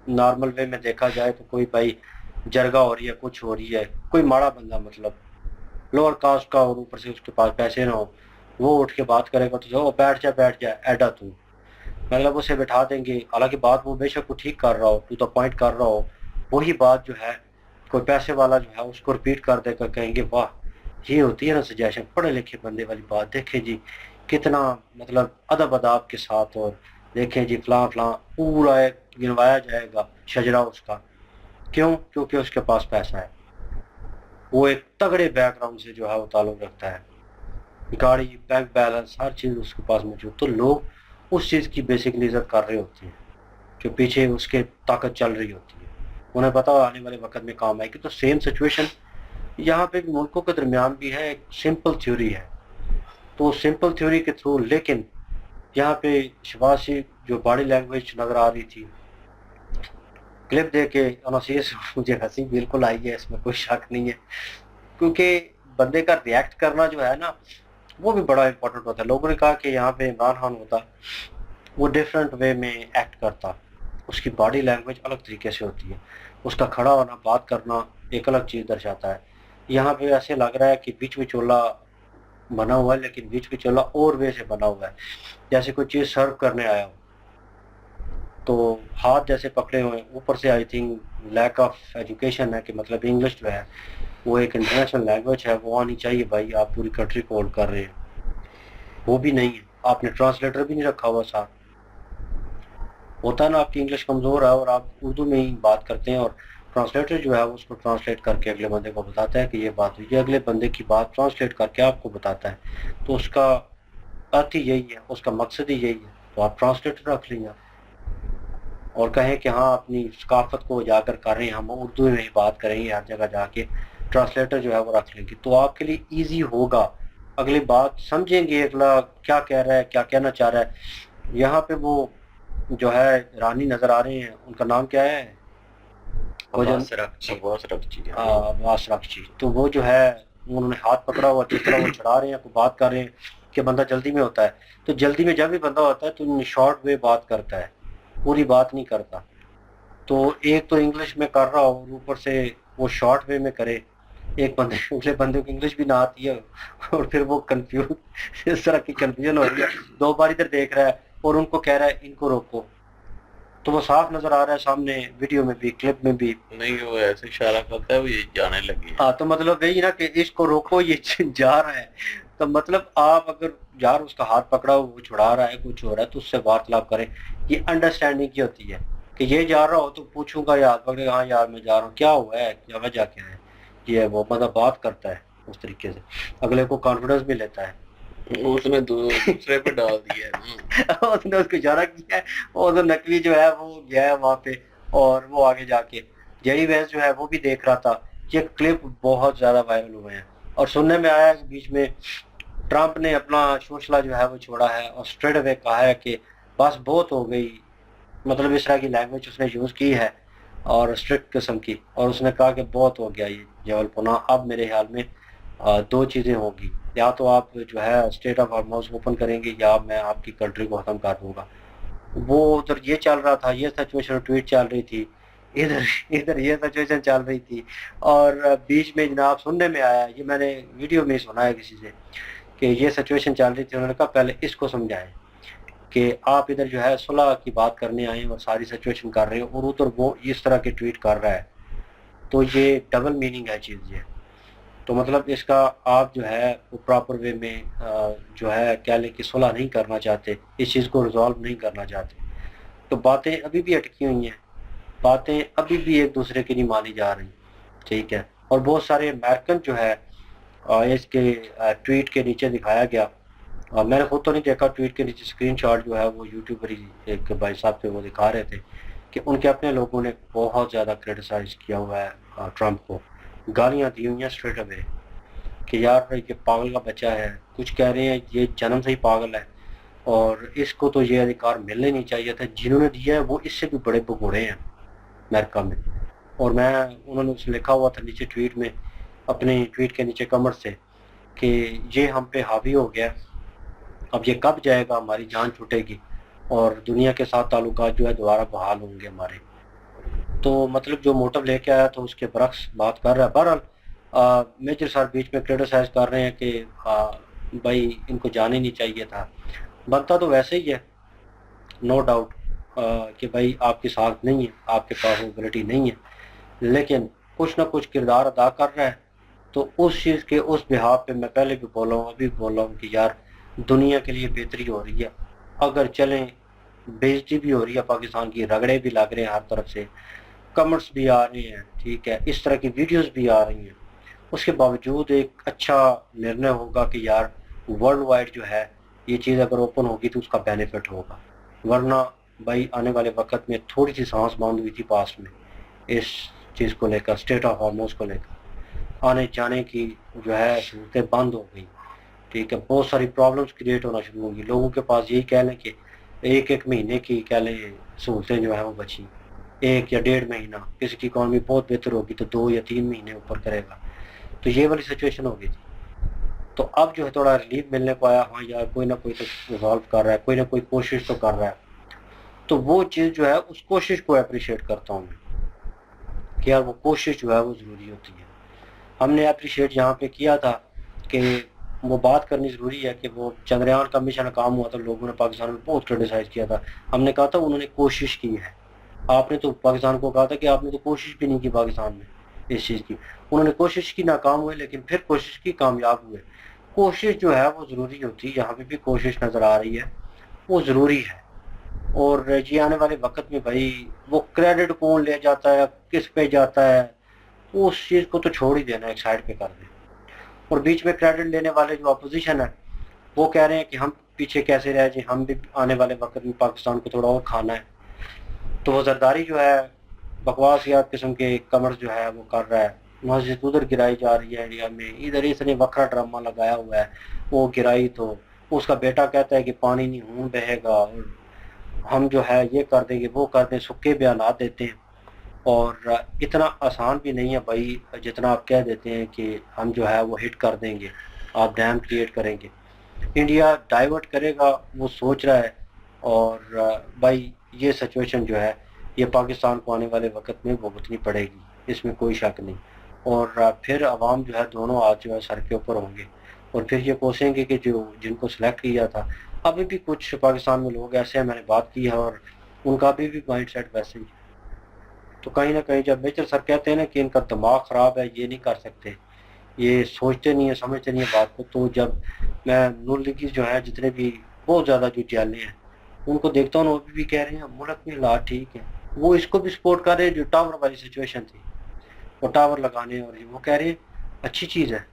नॉर्मल वे में देखा जाए तो कोई भाई जरगा हो रही है, कुछ हो रही है, कोई माड़ा बंदा मतलब लोअर कास्ट का और ऊपर से उसके पास पैसे ना हो, वो उठ के बात करेगा तो जो बैठ जा ऐडा तू, मतलब उसे बैठा देंगे। हालांकि बात वो बेशक वो ठीक कर रहा हो, टू द पॉइंट कर रहा हो, वही बात जो है कोई पैसे वाला जो है उसको रिपीट कर देकर कहेंगे वाह ये होती है ना सजेशन, पढ़े लिखे बंदे वाली बात, देखें जी कितना मतलब अदब अदाब के साथ, और देखें जी फलां फलां पूरा एक गिनवाया जाएगा शजरा उसका। क्यों? क्योंकि उसके पास पैसा है, वो एक तगड़े बैकग्राउंड से जो है वो ताल्लुक रखता है, गाड़ी बैंक बैलेंस हर चीज़ उसके पास मौजूद। तो लोग उस चीज़ की बेसिकली इज्जत कर रहे होते हैं कि पीछे उसके ताकत चल रही होती है, उन्हें पता आने वाले वक्त में काम आएगी। तो सेम सिचुएशन यहाँ पे मुल्कों के दरमियान भी है, एक सिंपल थ्योरी है। तो सिंपल थ्योरी के थ्रू, लेकिन यहाँ पे शबाशी जो बॉडी लैंग्वेज नज़र आ रही थी क्लिप देख के अनसीस मुझे हंसी बिल्कुल आई है, इसमें कोई शक नहीं है, क्योंकि बंदे का रिएक्ट करना जो है ना वो भी बड़ा इंपॉर्टेंट होता है। लोगों ने कहा कि यहाँ पे इमरान खान होता वो डिफरेंट वे में एक्ट करता, उसकी बॉडी लैंग्वेज अलग तरीके से होती है, उसका खड़ा होना बात करना एक अलग चीज़ दर्शाता है। यहाँ पे ऐसे लग रहा है कि बीच विचोला बना हुआ है, लेकिन बीच विचोला और वे से बना हुआ है, जैसे कोई चीज़ सर्व करने आया हो तो हाथ जैसे पकड़े हुए, ऊपर से I think lack of education है कि मतलब इंग्लिश जो है वो एक इंटरनेशनल लैंग्वेज है, वो आनी चाहिए भाई, आप पूरी कंट्री को होल्ड कर रहे हैं, वो भी नहीं है, आपने ट्रांसलेटर भी नहीं रखा हुआ साथ। होता है ना आपकी इंग्लिश कमज़ोर है और आप उर्दू में ही बात करते हैं, और ट्रांसलेटर जो है उसको ट्रांसलेट करके अगले बंदे को बताता है कि ये बात हुई, अगले बंदे की बात ट्रांसलेट करके आपको बताता है। तो उसका अर्थ ही यही है, उसका मकसद ही यही है। तो आप ट्रांसलेटर रख लेंगे और कहें कि हाँ अपनी सकाफत को उजागर कर रहे हैं, हम उर्दू में ही बात करेंगे हर जगह जाके, ट्रांसलेटर जो है वो रख लेंगे तो आपके लिए इजी होगा, अगली बात समझेंगे अगला क्या कह रहा है, क्या कहना चाह रहा है। यहाँ पे वो जो है रानी नजर आ रहे हैं, उनका नाम क्या है, वो जो आवास रखची, तो वो जो है उन्होंने हाथ पकड़ा हुआ, जिस तरह वो चढ़ा रहे हैं, कोई बात कर रहे हैं कि बंदा जल्दी में होता है, तो जल्दी में जब भी बंदा होता है तो शॉर्ट वे बात करता है, पूरी बात नहीं करता। तो एक तो इंग्लिश में कर रहा हो और ऊपर से वो शॉर्ट वे में करे, एक बंदे अगले बंदे को इंग्लिश भी ना आती है और फिर वो कंफ्यूज, इस तरह की कंफ्यूजन हो रही है, 2 बार इधर देख रहा है और उनको कह रहा है इनको रोको, तो वो साफ नजर आ रहा है सामने वीडियो में भी क्लिप में भी। नहीं वो ऐसे इशारा करता है वो ये जाने लगी। हाँ तो मतलब वही ना कि इसको रोको, ये जा रहा है, तो मतलब आप अगर यार उसका हाथ पकड़ा वो छुड़ा रहा है, कुछ हो रहा है, तो उससे वार्तालाप करें, ये अंडरस्टैंडिंग की होती है कि ये जा रहा हो तो पूछूंगा यार पकड़े, हाँ यार मैं जा रहा हूँ, क्या हुआ है, क्या वजह क्या है, ये वो मतलब बात करता है उस तरीके से, अगले को कॉन्फिडेंस भी लेता है। उसने दूसरे पे डाल दिया है ना। उसने उसको इशारा किया है, और तो नकवी जो है वो गया है वहां पे, और वो आगे जाके जेडी वैस जो है वो भी देख रहा था। ये क्लिप बहुत ज्यादा वायरल हुए हैं और सुनने में आया कि बीच में ट्रंप ने अपना शोषला जो है वो छोड़ा है और स्ट्रेट अवे कहा है कि बस बहुत हो गई, मतलब इस तरह की लैंग्वेज उसने यूज की है और स्ट्रिक्ट किस्म की, और उसने कहा कि बहुत हो गया ये जबलपुना, अब मेरे ख्याल में 2 चीजें होगी, या तो आप जो है स्टेट ऑफ हार्मोस ओपन करेंगे या मैं आपकी कंट्री को खत्म कर दूंगा। वो उधर ये चल रहा था, ये सिचुएशन ट्वीट चल रही थी, इधर इधर ये सिचुएशन चल रही थी, और बीच में जनाब सुनने में आया, ये मैंने वीडियो में सुना है किसी से कि ये सिचुएशन चल रही थी, उन्होंने कहा पहले इसको समझाएं कि आप इधर जो है सुलह की बात करने आए और सारी सिचुएशन कर रहे हो, और उधर वो इस तरह के ट्वीट कर रहा है, तो ये डबल मीनिंग है चीज़ ये। तो मतलब इसका आप जो है वो प्रॉपर वे में जो है कह लें कि सुलह नहीं करना चाहते, इस चीज़ को रिजॉल्व नहीं करना चाहते, तो बातें अभी भी अटकी हुई हैं, बातें अभी भी एक दूसरे की नहीं मानी जा रही, ठीक है। और बहुत सारे अमेरिकन जो है इसके ट्वीट के नीचे दिखाया गया, मैंने खुद तो नहीं देखा, ट्वीट के नीचे स्क्रीनशॉट जो है वो यूट्यूबर ही एक भाई साहब थे वो दिखा रहे थे कि उनके अपने लोगों ने बहुत ज़्यादा क्रिटिसाइज किया हुआ है ट्रंप को, गालियाँ दी हुई हैं स्ट्रेट अवे कि यार ये पागल का बच्चा है, कुछ कह रहे हैं ये जन्म से ही पागल है और इसको तो ये अधिकार मिलने नहीं चाहिए था, जिन्होंने दिया है वो इससे भी बड़े भगोड़े हैं अमेरिका में। और मैं उन्होंने उसने लिखा हुआ था नीचे ट्वीट में, अपने ट्वीट के नीचे कमेंट से कि ये हम पे हावी हो गया, अब ये कब जाएगा, हमारी जान छूटेगी और दुनिया के साथ ताल्लुकात जो है दोबारा बहाल होंगे हमारे। तो मतलब जो मोटिव लेके आया तो उसके बरक्स बात कर रहा है। बहरहाल मेजर साहब बीच में क्रिटिसाइज कर रहे हैं कि भाई इनको जाने नहीं चाहिए था, बनता तो वैसे ही है नो डाउट कि भाई आपकी साख नहीं है, आपके पास एबिलिटी नहीं है, लेकिन कुछ ना कुछ किरदार अदा कर रहा है, तो उस चीज़ के उस बिहाफ पे मैं पहले भी बोला हूँ अभी बोल रहा हूँ कि यार दुनिया के लिए बेहतरी हो रही है, अगर चलें बेइज्जती भी हो रही है पाकिस्तान की, रगड़े भी लग रहे हैं हर तरफ से, कमेंट्स भी आ रहे हैं, ठीक है, इस तरह की वीडियोस भी आ रही हैं, उसके बावजूद एक अच्छा निर्णय होगा कि यार वर्ल्ड वाइड जो है ये चीज़ अगर ओपन होगी तो उसका बेनिफिट होगा, वरना भाई आने वाले वक्त में थोड़ी सी सांस बंद हुई थी पास्ट में इस चीज़ को लेकर, स्टेट ऑफ हार्मोस को लेकर, आने जाने की जो है सहूलतें बंद हो गई, ठीक है, बहुत सारी प्रॉब्लम्स क्रिएट होना शुरू होंगी, लोगों के पास यही कह लें कि एक महीने की कह लें सहूलतें जो है वो बची, 1 या 1.5 महीना, किसी की इकॉनमी बहुत बेहतर होगी तो 2 या 3 महीने ऊपर करेगा, तो ये वाली सिचुएशन हो गई थी। तो अब जो है थोड़ा रिलीफ मिलने को आया, हाँ यार कोई ना कोई तो रिजॉल्व कर रहा है, कोई ना कोई कोशिश तो कर रहा है, तो वो चीज़ जो है उस कोशिश को अप्रिशिएट करता हूँ मैं कि यार वो कोशिश जो है वो ज़रूरी होती है। हमने अप्रिशिएट यहाँ पे किया था कि वो बात करनी ज़रूरी है कि वो चंद्रयान का मिशन नाकाम हुआ था, लोगों ने पाकिस्तान में बहुत क्रिटिसाइज किया था, हमने कहा था उन्होंने कोशिश की है, आपने तो पाकिस्तान को कहा था कि आपने तो कोशिश भी नहीं की पाकिस्तान में इस चीज़ की, उन्होंने कोशिश की नाकाम हुए, लेकिन फिर कोशिश की कामयाब हुए। कोशिश जो है वो ज़रूरी होती है, यहाँ पे भी कोशिश नज़र आ रही है, वो ज़रूरी है। और ये आने वाले वक्त में भाई वो क्रेडिट कौन ले जाता है, किस पे जाता है, उस चीज़ को तो छोड़ ही देना, एक साइड पे कर दें। और बीच में क्रेडिट लेने वाले जो अपोजिशन है वो कह रहे हैं कि हम पीछे कैसे रह जाए, हम भी आने वाले वक्त में पाकिस्तान को थोड़ा और खाना है, तो वो जरदारी जो है बकवास याद किस्म के कमर्स जो है वो कर रहा है, मस्जिद उधर गिराई जा रही है इंडिया में, इधर इसने वक्रा ड्रामा लगाया हुआ है, वो गिराई तो उसका बेटा कहता है कि पानी नहीं खून बहेगा और हम जो है ये कर देंगे वो कर दें, सुक्के बयानात देते हैं। और इतना आसान भी नहीं है भाई जितना आप कह देते हैं कि हम जो है वो हिट कर देंगे, आप डैम क्रिएट करेंगे। इंडिया डाइवर्ट करेगा वो सोच रहा है, और भाई ये सिचुएशन जो है ये पाकिस्तान को आने वाले वक्त में भुगतनी पड़ेगी, इसमें कोई शक नहीं। और फिर अवाम जो है दोनों हाथ जो है सर के ऊपर होंगे और फिर ये कोसेंगे कि जो जिनको सिलेक्ट किया था। अभी भी कुछ पाकिस्तान में लोग ऐसे हैं, मैंने बात की है, और उनका भी माइंड सेट वैसे ही है। तो कहीं ना कहीं जब मेजर सर कहते हैं ना कि इनका दिमाग ख़राब है, ये नहीं कर सकते, ये सोचते नहीं है, समझते नहीं है बात को, तो जब मैं नून लीगी जो है जितने भी बहुत ज़्यादा जो जाले हैं उनको देखता हूँ, वो भी कह रहे हैं मुल्क में हालात ठीक है, वो इसको भी सपोर्ट कर रहे हैं। जो टावर वाली सिचुएशन थी, वो टावर लगाने और वो कह रहे हैं अच्छी चीज़ है,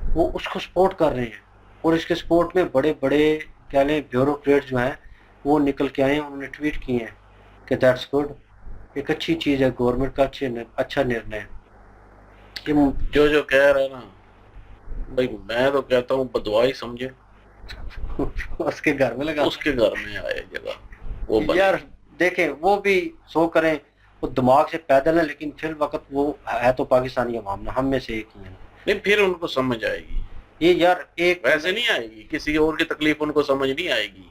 वो उसको सपोर्ट कर रहे हैं। और इसके सपोर्ट में बड़े बड़े कह लें ब्यूरोक्रेट जो हैं वो निकल के आए हैं, उन्होंने ट्वीट किए हैं कि दैट्स गुड, एक अच्छी चीज़ है, गवर्नमेंट का अच्छा निर्णय है। ये जो जो कह रहे हैं ना भाई, मैं तो कहता हूँ बदवा ही समझे, उसके घर में लगा, उसके घर में आए जगह वो बने। यार देखें वो भी सो करें, वो दिमाग से पैदल है, लेकिन फिर वक्त वो है तो पाकिस्तानी अवाम ना, हम में से एक ही है। नहीं, फिर उनको समझ आएगी, ये यार एक वैसे नहीं आएगी, किसी और की तकलीफ उनको समझ नहीं आएगी।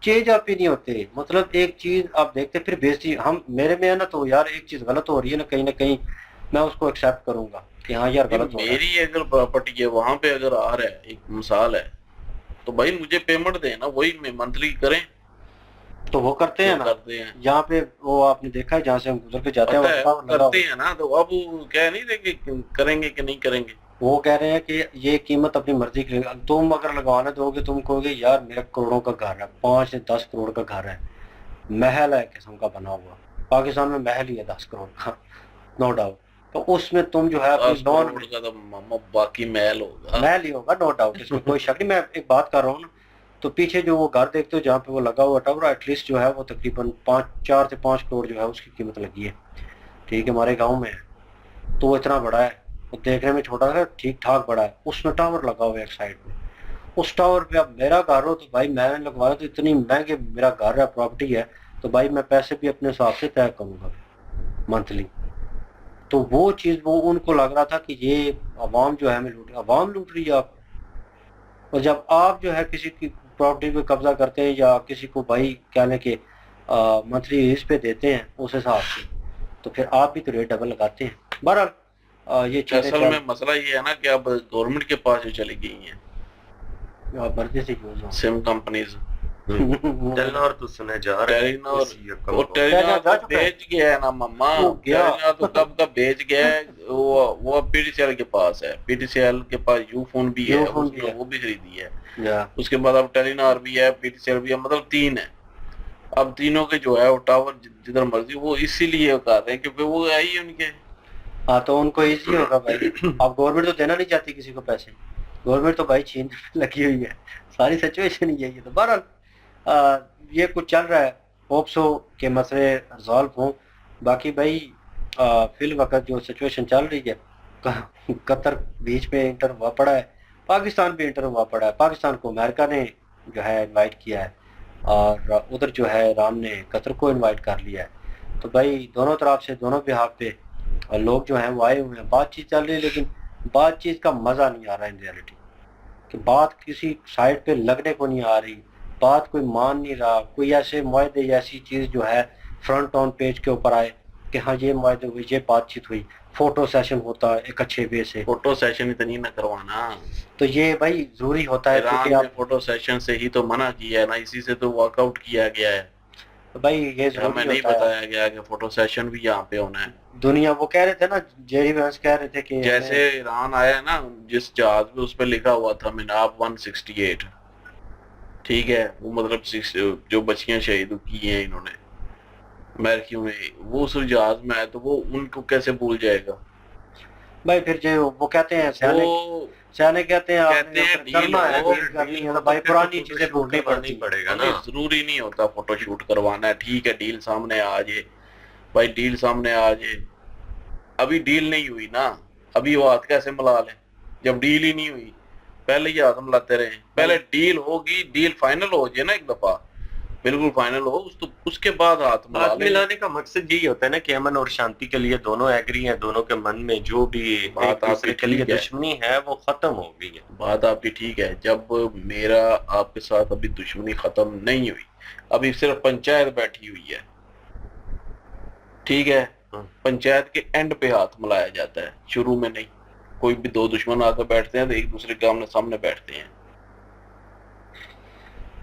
चेंज आप ही नहीं होते, मतलब एक चीज आप देखते फिर बेइज्जती हम मेरे में है ना, तो यार एक चीज गलत हो रही है ना कहीं मैं उसको एक्सेप्ट करूंगा कि हाँ यार गलत हो रहा है। मेरी अगर प्रॉपर्टी है वहां पे अगर आ रहा है, एक मिसाल है, तो भाई मुझे पेमेंट देना, वही में मंथली करें, तो वो करते हैं तो ना, करते हैं, यहाँ पे वो आपने देखा है जहाँ से हम गुजर के जाते हैं पता है, वहाँ लगा करते हैं ना। तो अब वो कह नहीं देंगे कि करेंगे कि नहीं करेंगे, वो कह रहे हैं कि ये कीमत अपनी मर्जी की लेगा। तुम अगर लगवाने दोगे तुम कहोगे यार मेरा करोड़ों का घर है, 5 से 10 करोड़ का घर है, महल है किस्म का बना हुआ, पाकिस्तान में महल ही है 10 करोड़ का, नो डाउट। तो उसमें तुम जो है अपनी 10 लोन करोड़ का तो मामा बाकी महल होगा। महल ही होगा, नो डाउट, इसमें कोई शक नहीं। मैं एक बात कर रहा हूँ ना, तो पीछे जो वो घर देखते हो जहाँ पे वो लगा हुआ टावर, एटलीस्ट जो है वो तकरीबन 4 से 5 करोड़ जो है उसकी कीमत लगी है, ठीक है, हमारे गाँव में है। तो वो इतना बड़ा है, वो देखने में छोटा है, ठीक ठाक बड़ा है, उसमें टावर लगा हुआ है एक साइड में। उस टावर पे अब मेरा घर हो तो भाई मैंने लगवाया, तो इतनी महंगे मेरा घर है, प्रॉपर्टी है, तो भाई मैं पैसे भी अपने हिसाब से तय करूंगा मंथली। तो वो चीज वो उनको लग रहा था कि ये अवाम जो है हमें लूट, अवाम लूट रही है आप। और जब आप जो है किसी की प्रॉपर्टी पे कब्जा करते हैं या किसी को भाई कहने के मंथली इस पे देते हैं उस हिसाब से, तो फिर आप भी तो रेट डबल लगाते हैं। बहरहाल ये चीजें असल में मसला ये है ना कि अब गवर्नमेंट के पास ही चली गई हैं मर्जी से यूज हो सिम कंपनीज। टेलीनॉर तो सुने जा रहा है टेलीनॉर, इसी रकम वो को। टेलीनॉर जा तो चुका है। बेच गया है ना मम्मा, वो गया। टेलीनॉर तो कब का बेच गया है। वो पीटीसीएल के पास है, पीटीसीएल के पास यूफोन भी है, यूफोन भी उसने है। वो भी खरीदी है। या उसके बाद अब टेलीनॉर भी है, पीटीसीएल भी है, मतलब 3 है। अब तीनों के जो है वो टावर जिधर मर्जी, वो इसीलिए कर रहे हैं क्योंकि वो आई है उनके। हाँ, तो उनको इजी होगा भाई। अब गवर्नमेंट तो देना नहीं चाहती किसी को पैसे, गवर्नमेंट तो भाई छीन लगी हुई है, सारी सिचुएशन यही है। तो बहरहाल ये कुछ चल रहा है, होप्स हो कि मसले रिजॉल्व हों। बाकी भाई फिल वक्त जो सिचुएशन चल रही है, कतर बीच में इंटर हुआ पड़ा है, पाकिस्तान भी इंटर हुआ पड़ा है। पाकिस्तान को अमेरिका ने जो है इनवाइट किया है और उधर जो है ईरान ने कतर को इनवाइट कर लिया है। तो भाई दोनों तरफ से दोनों बिहाफ पे और लोग जो हैं वो आए हुए हैं, बातचीत चल रही है, लेकिन बातचीत का मज़ा नहीं आ रहा इन रियलिटी, कि बात किसी साइड पे लगने को नहीं आ रही, बात कोई मान नहीं रहा, कोई ऐसे मुआहदे ऐसी चीज़ जो है फ्रंट ऑन पेज के ऊपर आए कि हाँ ये मुआहदे हुई, ये बातचीत हुई, फोटो सेशन होता है एक अच्छे वे से, फोटो सेशन इतनी ना करवाना। तो ये भाई जरूरी होता है ईरान क्योंकि ने आप फोटो सेशन से ही तो मना किया है ना, इसी से तो वॉकआउट किया गया है। तो भाई ये हमें जरूरी नहीं होता है। बताया गया कि फोटो सेशन भी यहाँ पे होना है। दुनिया वो कह रहे थे ना, जेरी वैंस कह रहे थे कि जैसे ईरान आया ना, जिस जहाज पे उस पे लिखा हुआ था मिनाब 168, ठीक है, वो मतलब जो बच्चियां शहीद की हैं इन्होंने अमेरिकियों ने, वो उस जहाज में आए, तो वो उनको कैसे भूल जाएगा। भाई फिर जो वो कहते हैं सियाने वो सियाने कहते हैं कहते हैं आपने करना है, डील करनी है, तो भाई पुरानी चीजें भूलनी पड़ती हैं। पड़ेगा नहीं, ना। जरूरी नहीं होता फोटो शूट करवाना है, ठीक है, डील सामने आ जाए भाई, डील सामने आ जाए, अभी डील नहीं हुई ना, अभी वो हाथ कैसे मिला लें जब डील ही नहीं हुई? पहले ये हाथ मिलाते रहे, पहले डील होगी, डील फाइनल हो जाए ना एक दफा, बिल्कुल फाइनल हो उसके बाद हाथ मिला हाथ लें। मिलाने का मकसद यही होता है ना कि अमन और शांति के लिए दोनों एग्री हैं, दोनों के मन में जो भी बात एक दूसरे आपकी के लिए ठीक है। दुश्मनी है वो खत्म हो गई है। बात आपकी ठीक है, जब मेरा आपके साथ अभी दुश्मनी खत्म नहीं हुई, अभी सिर्फ पंचायत बैठी हुई है, ठीक है, पंचायत के एंड पे हाथ मिलाया जाता है, शुरू में नहीं। कोई भी दो दुश्मन आकर बैठते हैं तो एक दूसरे के आमने सामने बैठते हैं।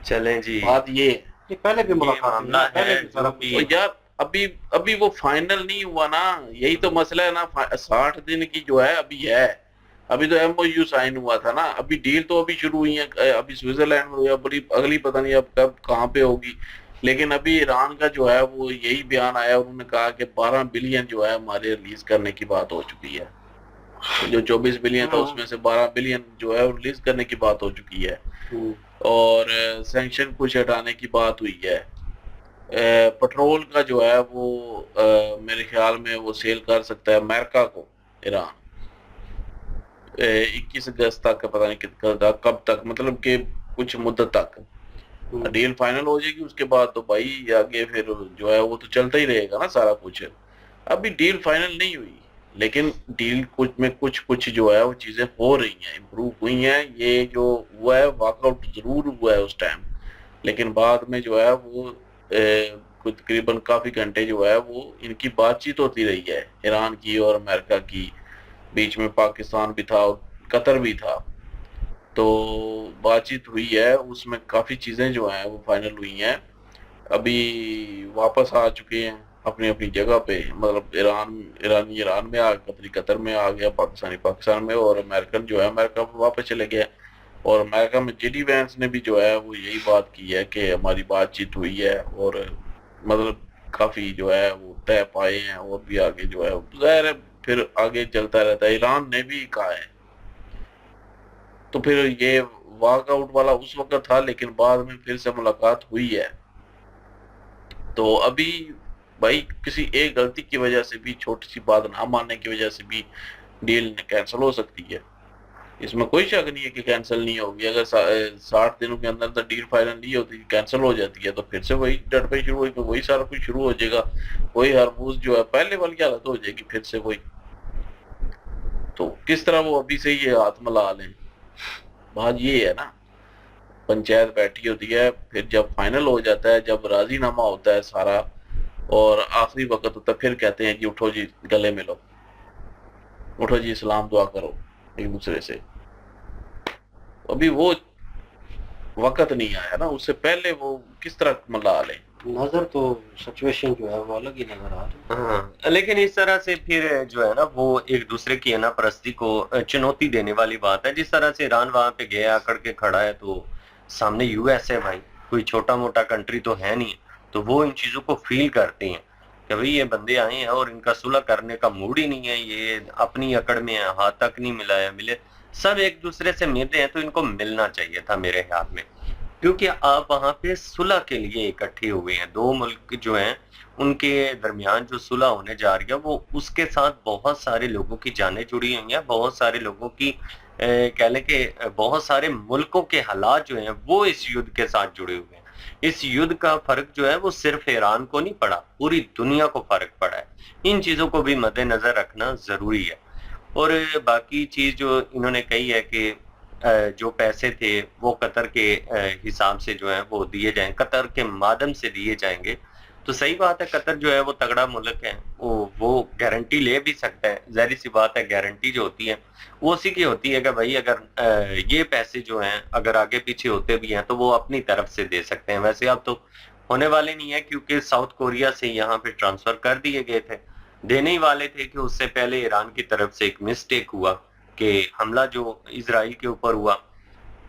चलें जी, बात ये है। ये पहले भी मामला है जो भी तो यार अभी वो फाइनल नहीं हुआ ना, यही तो मसला है ना। 60 दिन की जो है अभी है, अभी तो एमओयू साइन हुआ था ना, अभी डील तो अभी शुरू हुई है, अभी स्विट्जरलैंड में हुई है, बड़ी अगली पता नहीं अब कब कहाँ पे होगी। लेकिन अभी ईरान का जो है वो यही बयान आया, उन्होंने कहा कि 12 बिलियन जो है हमारे रिलीज करने की बात हो चुकी है। जो 24 बिलियन था उसमें से 12 बिलियन जो है रिलीज करने की बात हो चुकी है, और सैंक्शन कुछ हटाने की बात हुई है। पेट्रोल का जो है वो मेरे ख्याल में वो सेल कर सकता है अमेरिका को ईरान 21 अगस्त तक, पता नहीं कब तक, मतलब कि कुछ मुद्दत तक डील फाइनल हो जाएगी। उसके बाद तो भाई आगे फिर जो है वो तो चलता ही रहेगा ना सारा कुछ। अभी डील फाइनल नहीं हुई, लेकिन डील कुछ जो है वो चीजें हो रही हैं, इम्प्रूव हुई हैं। ये जो हुआ है वॉकआउट जरूर हुआ है उस टाइम, लेकिन बाद में जो है वो कुछ तकरीबन काफी घंटे जो है वो इनकी बातचीत होती रही है, ईरान की और अमेरिका की, बीच में पाकिस्तान भी था और कतर भी था। तो बातचीत हुई है, उसमें काफी चीजें जो हैं वो फाइनल हुई हैं। अभी वापस आ चुके हैं अपनी अपनी जगह पे, मतलब ईरानी ईरान में आ, कतरी कतर में आ गया, पाकिस्तानी पाकिस्तान में, और अमेरिकन जो है अमेरिका में वापस चले गए। और अमेरिका में जेडी वैंस ने भी जो है वो यही बात की है कि हमारी बातचीत हुई है, और मतलब काफी जो है वो तय पाए हैं, और भी आगे जो है जाहिर है फिर आगे चलता रहता है। ईरान ने भी कहा है, तो फिर ये वॉकआउट वाला उस वक्त था, लेकिन बाद में फिर से मुलाकात हुई है। तो अभी भाई किसी एक गलती की वजह से भी, छोटी सी बात ना मानने की वजह से भी डील कैंसिल हो सकती है, इसमें कोई शक नहीं है कि कैंसिल नहीं होगी। अगर 60 दिनों के अंदर डील फाइनल नहीं होती, कैंसिल हो जाती है, तो फिर से वही डटपे शुरू होगी, वही सारा कुछ शुरू हो जाएगा, वही हरमूज जो है पहले वाली हालत हो जाएगी फिर से वही। तो किस तरह वो अभी से ये हाथ मिला लें, बात ये है ना। पंचायत बैठी होती है, फिर जब फाइनल हो जाता है, जब राजीनामा होता है सारा और आखिरी वक्त होता है, फिर कहते हैं कि उठो जी गले मिलो, उठो जी सलाम दुआ करो एक दूसरे से। अभी वो वक्त नहीं आया ना, उससे पहले वो किस तरह मिला ले। नजर तो सिचुएशन जो है वो अलग ही नजर आ रही है। हाँ, लेकिन इस तरह से फिर जो है ना वो एक दूसरे की अना परस्ती को चुनौती देने वाली बात है। जिस तरह से ईरान वहां पे गया आकर के खड़ा है, तो सामने यूएस है भाई, कोई छोटा मोटा कंट्री तो है नहीं, तो वो इन चीजों को फील करती हैं कि भाई ये बंदे आए हैं और इनका सुलह करने का मूड ही नहीं है, ये अपनी अकड़ में है, हाथ तक नहीं मिलाया, मिले सब एक दूसरे से मिल रहे हैं, तो इनको मिलना चाहिए था मेरे ख्याल में, क्योंकि आप वहां पे सुलह के लिए इकट्ठे हुए हैं। दो मुल्क जो हैं उनके दरमियान जो सुलह होने जा रही है, वो उसके साथ बहुत सारे लोगों की जानें जुड़ी हुई हैं, बहुत सारे लोगों की कह लें कि बहुत सारे मुल्कों के हालात जो हैं वो इस युद्ध के साथ जुड़े हुए हैं। इस युद्ध का फर्क जो है वो सिर्फ ईरान को नहीं पड़ा, पूरी दुनिया को फर्क पड़ा है। इन चीजों को भी मद्देनजर रखना जरूरी है। और बाकी चीज जो इन्होंने कही है कि जो पैसे थे वो कतर के हिसाब से जो है वो दिए जाएं, कतर के माध्यम से दिए जाएंगे, तो सही बात है। कतर जो है वो तगड़ा मुल्क है, वो गारंटी ले भी सकता है, जाहिर सी बात है। गारंटी जो होती है वो उसी की होती है कि भाई अगर ये पैसे जो हैं अगर आगे पीछे होते भी हैं तो वो अपनी तरफ से दे सकते हैं। वैसे अब तो होने वाले नहीं है, क्योंकि साउथ कोरिया से यहाँ पे ट्रांसफर कर दिए गए थे, देने ही वाले थे कि उससे पहले ईरान की तरफ से एक मिस्टेक हुआ कि हमला जो इजराइल के ऊपर हुआ,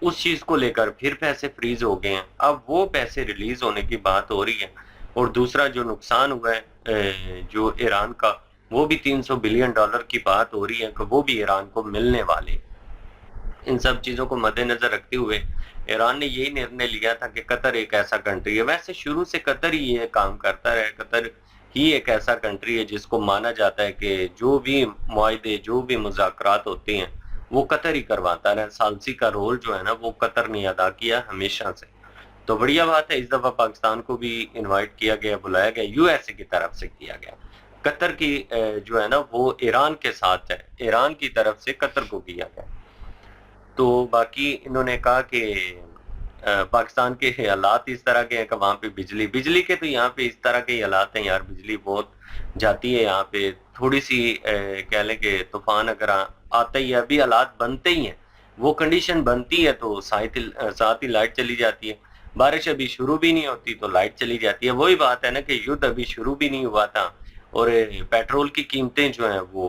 उस चीज को लेकर फिर पैसे फ्रीज हो गए हैं। अब वो पैसे रिलीज होने की बात हो रही है। और दूसरा जो नुकसान हुआ है जो ईरान का, वो भी $300 बिलियन की बात हो रही है कि वो भी ईरान को मिलने वाले। इन सब चीजों को मद्देनजर रखते हुए ईरान ने यही निर्णय लिया था कि कतर एक ऐसा कंट्री है, वैसे शुरू से कतर ही ये काम करता रहा है। कतर ही एक ऐसा कंट्री है जिसको माना जाता है कि जो भी मुआहदे, जो भी मुज़ाकरात होते हैं वो कतर ही करवाता है। सालसी का रोल जो है ना वो कतर ने अदा किया हमेशा से। तो बढ़िया बात है, इस दफा पाकिस्तान को भी इनवाइट किया गया, बुलाया गया, यूएसए की तरफ से किया गया। कतर की जो है ना वो ईरान के साथ है, ईरान की तरफ से कतर को किया गया। तो बाकी इन्होंने कहा कि पाकिस्तान के हालात इस तरह के हैं कि वहाँ पे बिजली के तो यहाँ पे इस तरह के हालात हैं यार, बिजली बहुत जाती है यहाँ पे। थोड़ी सी कह लें कि तूफान अगर आता ही है, अभी हालात बनते ही हैं, वो कंडीशन बनती है तो साथ ही लाइट चली जाती है। बारिश अभी शुरू भी नहीं होती तो लाइट चली जाती है। वही बात है ना कि युद्ध अभी शुरू भी नहीं हुआ था और पेट्रोल की कीमतें जो हैं वो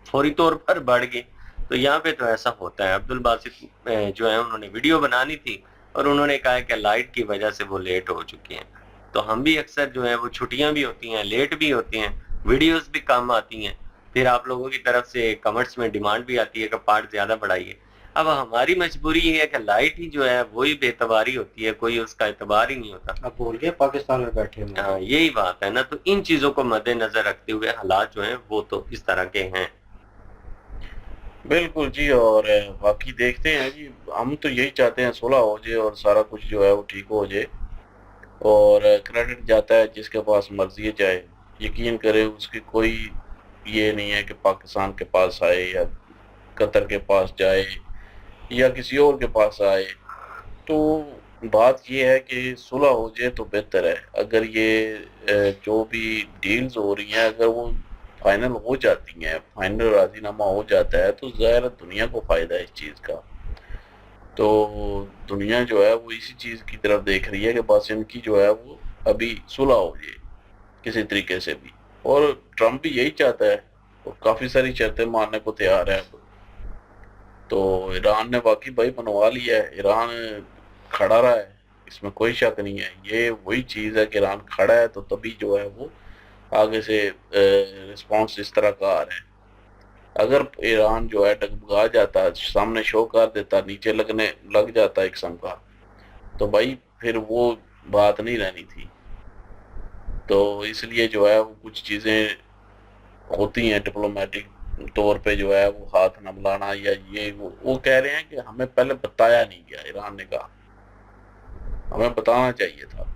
फौरी तौर पर बढ़ गई। तो यहाँ पे तो ऐसा होता है। अब्दुल बासित जो है उन्होंने वीडियो बनानी थी और उन्होंने कहा कि लाइट की वजह से वो लेट हो चुके हैं। तो हम भी अक्सर जो है वो छुट्टियां भी होती हैं, लेट भी होते हैं, वीडियोस भी कम आती हैं, फिर आप लोगों की तरफ से कमेंट्स में डिमांड भी आती है कि पार्ट ज्यादा बढ़ाइए। अब हमारी मजबूरी ये है कि लाइट ही जो है वही बेतबारी होती है, कोई उसका एतबार ही नहीं होता। अब भूल गए पाकिस्तान में बैठे हुए। हाँ, यही बात है ना। तो इन चीजों को मद्देनजर रखते हुए हालात जो हैं वो तो इस तरह के हैं। बिल्कुल जी। और बाकी देखते हैं जी, हम तो यही चाहते हैं सुलह हो जाए और सारा कुछ जो है वो ठीक हो जाए और क्रेडिट जाता है जिसके पास मर्जी जाए। यकीन करें उसकी कोई ये नहीं है कि पाकिस्तान के पास आए या कतर के पास जाए या किसी और के पास आए। तो बात ये है कि सुलह हो जाए तो बेहतर है। अगर ये जो भी डील्स हो रही हैं अगर वो फाइनल हो जाती हैं, फाइनल राजीनामा हो जाता है तो ज़ाहिर दुनिया को फ़ायदा है इस चीज़ का। तो दुनिया जो है वो इसी चीज़ की तरफ देख रही है कि बस इनकी जो है वो अभी सुलह हो जाए किसी तरीके से भी। और ट्रम्प भी यही चाहता है और काफ़ी सारी शर्तें मानने को तैयार है। तो ईरान ने बाकी भाई बनवा लिया है, ईरान खड़ा रहा है, इसमें कोई शक नहीं है। ये वही चीज़ है कि ईरान खड़ा है तो तभी जो है वो आगे से रिस्पांस इस तरह का आ रहा है। अगर ईरान जो है डगमगा जाता, सामने शो कर देता, नीचे लग जाता एक किस्म का, तो भाई फिर वो बात नहीं रहनी थी। तो इसलिए जो है वो कुछ चीज़ें होती हैं डिप्लोमेटिक तौर पे जो है वो हाथ न मिलाना या ये वो कह रहे हैं कि हमें पहले बताया नहीं गया। ईरान ने कहा हमें बताना चाहिए था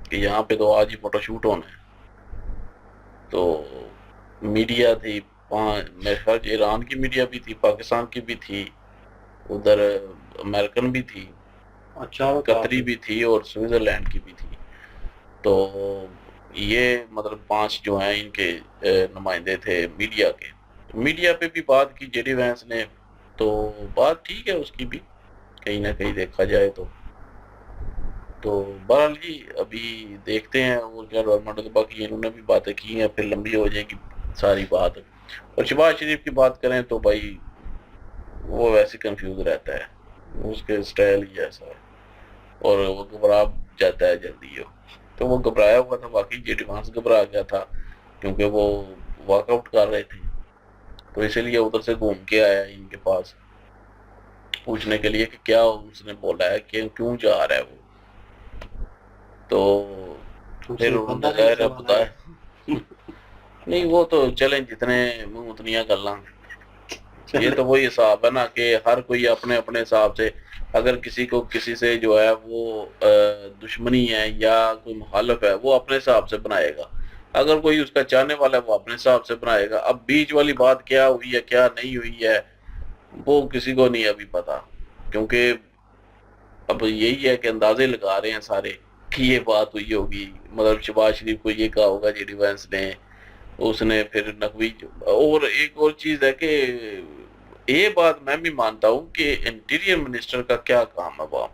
कि यहाँ पे तो आज ही फोटोशूट होना है। तो मीडिया थी, मेरे ख्याल ईरान की मीडिया भी थी, पाकिस्तान की भी थी, उधर अमेरिकन भी थी, अच्छा, कतरी भी थी और स्विट्जरलैंड की भी थी। तो ये मतलब 5 जो हैं इनके नुमाइंदे थे मीडिया के। तो मीडिया पे भी बात की जेडी वैंस ने, तो बात ठीक है उसकी भी कहीं ना कहीं देखा जाए तो बहरहाल जी अभी देखते हैं और क्या गवर्नमेंट के बाकी इन्होंने भी बातें की हैं, फिर लंबी हो जाएगी सारी बात। और शहबाज शरीफ की बात करें तो भाई वो वैसे कंफ्यूज रहता है, उसके स्टाइल ही ऐसा है और वो घबरा जाता है जल्दी। तो वो घबराया हुआ था, बाकी जेडी वैंस घबरा गया था क्योंकि वो वॉकआउट कर रहे थे। तो इसीलिए उधर से घूम के आया इनके पास पूछने के लिए कि क्या उसने बोला है कि क्यों जा रहा है वो। तो फिर उन्होंने बताया नहीं वो तो चलें जितने मुंह उतनियां गल्लां। ये तो वही हिसाब है ना कि हर कोई अपने अपने हिसाब से, अगर किसी को किसी से जो है वो दुश्मनी है या कोई मुखालिफ है वो अपने हिसाब से बनाएगा, अगर कोई उसका चाहने वाला है वो अपने हिसाब से बनाएगा। अब बीच वाली बात क्या हुई है क्या नहीं हुई है वो किसी को नहीं अभी पता, क्योंकि अब यही है कि अंदाजे लगा रहे हैं सारे कि ये बात हुई होगी। मतलब शहबाज शरीफ को ये कहा होगा जेडी वैंस ने, उसने फिर नकवी। और एक और चीज है कि ये बात मैं भी मानता हूँ कि इंटीरियर मिनिस्टर का क्या काम है वहां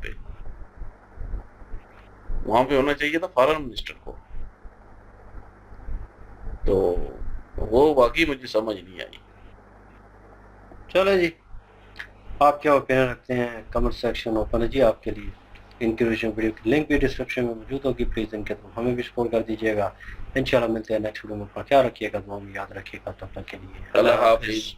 पे होना चाहिए था फॉरेन मिनिस्टर को। तो वो बाकी मुझे समझ नहीं आई। चलो जी, आप क्या ओपिनियन रखते हैं कमेंट सेक्शन ओपन है जी आपके लिए। इनकी वीडियो की लिंक भी डिस्क्रिप्शन में मौजूद होगी, प्लीज इनके तो हमें भी सपोर्ट कर दीजिएगा। इंशाल्लाह मिलते हैं नेक्स्ट वीडियो में। क्या रखिएगा, दुआ में याद रखिएगा। तब तक के लिए अल्लाह हाफिज।